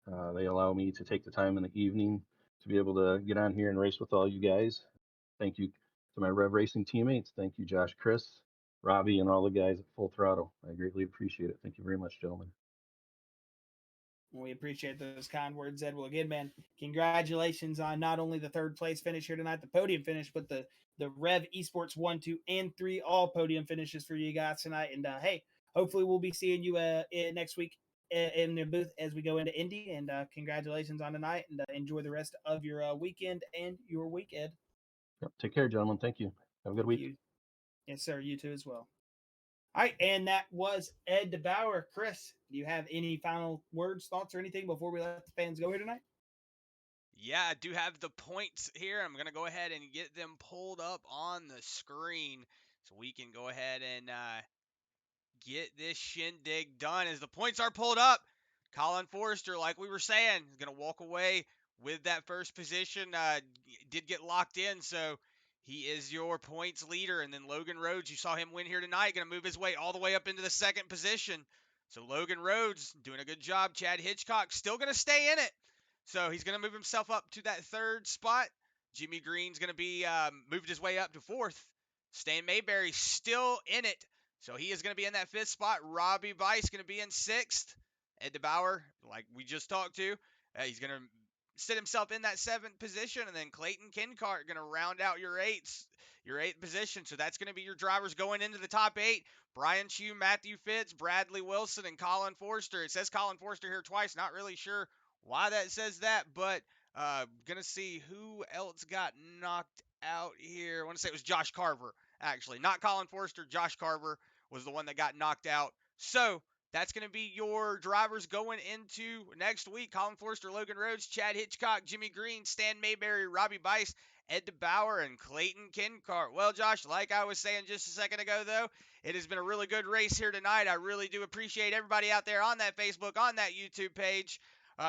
They allow me to take the time in the evening to be able to get on here and race with all you guys. Thank you to my Rev Racing teammates. Thank you, Josh, Chris, Robby, and all the guys at Full Throttle. I greatly appreciate it. Thank you very much, gentlemen. We appreciate those kind words, Ed. Well, again, man, congratulations on not only the third place finish here tonight, the podium finish, but the Rev Esports 1, 2, and 3 all podium finishes for you guys tonight. And hey, hopefully we'll be seeing you next week in the booth as we go into Indy. And congratulations on tonight, and enjoy the rest of your weekend and your week, Ed. Yep. Take care, gentlemen. Thank you. Have a good week. Yes, sir. You too as well. All right, and that was Ed DeBoer. Chris, do you have any final words, thoughts, or anything before we let the fans go here tonight? Yeah, I do have the points here. I'm going to go ahead and get them pulled up on the screen so we can go ahead and get this shindig done. As the points are pulled up, Colin Forrester, like we were saying, is going to walk away with that first position. Did get locked in, so he is your points leader. And then Logan Rhodes, you saw him win here tonight, going to move his way all the way up into the second position. So Logan Rhodes doing a good job. Chad Hitchcock still going to stay in it. So he's going to move himself up to that third spot. Jimmy Green's going to be moved his way up to fourth. Stan Mayberry still in it. So he is going to be in that fifth spot. Robby Bice going to be in sixth. Ed DeBoer, like we just talked to, he's going to sit himself in that seventh position. And then Clayton Kincart going to round out your eighth position. So that's going to be your drivers going into the top 8. Brian Chew, Matthew Fitz, Bradley Wilson, and Colin Forrester. It says Colin Forrester here twice. Not really sure why that says that, but gonna see who else got knocked out here. I want to say it was Josh Carver, actually. Not Colin Forrester. Josh Carver was the one that got knocked out. So that's going to be your drivers going into next week. Colin Forrester, Logan Rhodes, Chad Hitchcock, Jimmy Green, Stan Mayberry, Robby Bice, Ed DeBoer, and Clayton Kincart. Well, Josh, like I was saying just a second ago, though, it has been a really good race here tonight. I really do appreciate everybody out there on that Facebook, on that YouTube page.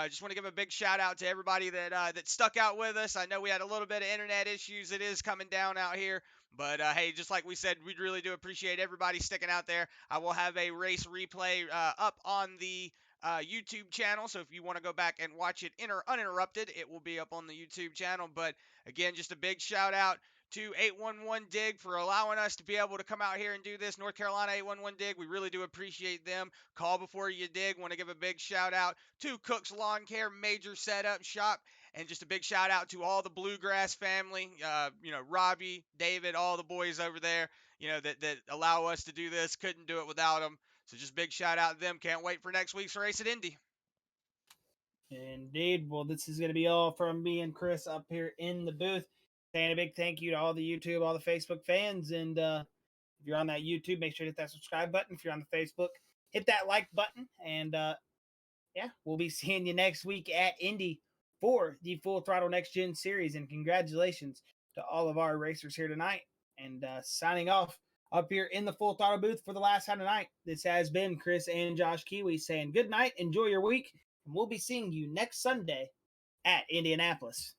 Just want to give a big shout out to everybody that stuck out with us. I know we had a little bit of internet issues. It is coming down out here. But, hey, just like we said, we really do appreciate everybody sticking out there. I will have a race replay up on the YouTube channel. So if you want to go back and watch it uninterrupted, it will be up on the YouTube channel. But, again, just a big shout out to 811 Dig for allowing us to be able to come out here and do this. North Carolina 811 Dig, we really do appreciate them. Call before you dig. Want to give a big shout out to Cook's Lawn Care Major Setup Shop. And just a big shout out to all the Bluegrass family, Robby, David, all the boys over there, that allow us to do this. Couldn't do it without them. So just big shout out to them. Can't wait for next week's race at Indy. Indeed. Well, this is going to be all from me and Chris up here in the booth. Saying a big thank you to all the YouTube, all the Facebook fans. And if you're on that YouTube, make sure to hit that subscribe button. If you're on the Facebook, hit that like button. And we'll be seeing you next week at Indy for the Full Throttle Next Gen Series. And congratulations to all of our racers here tonight. And signing off up here in the Full Throttle booth for the last time tonight, this has been Chris and Josh Kiwi saying good night, enjoy your week, and we'll be seeing you next Sunday at Indianapolis.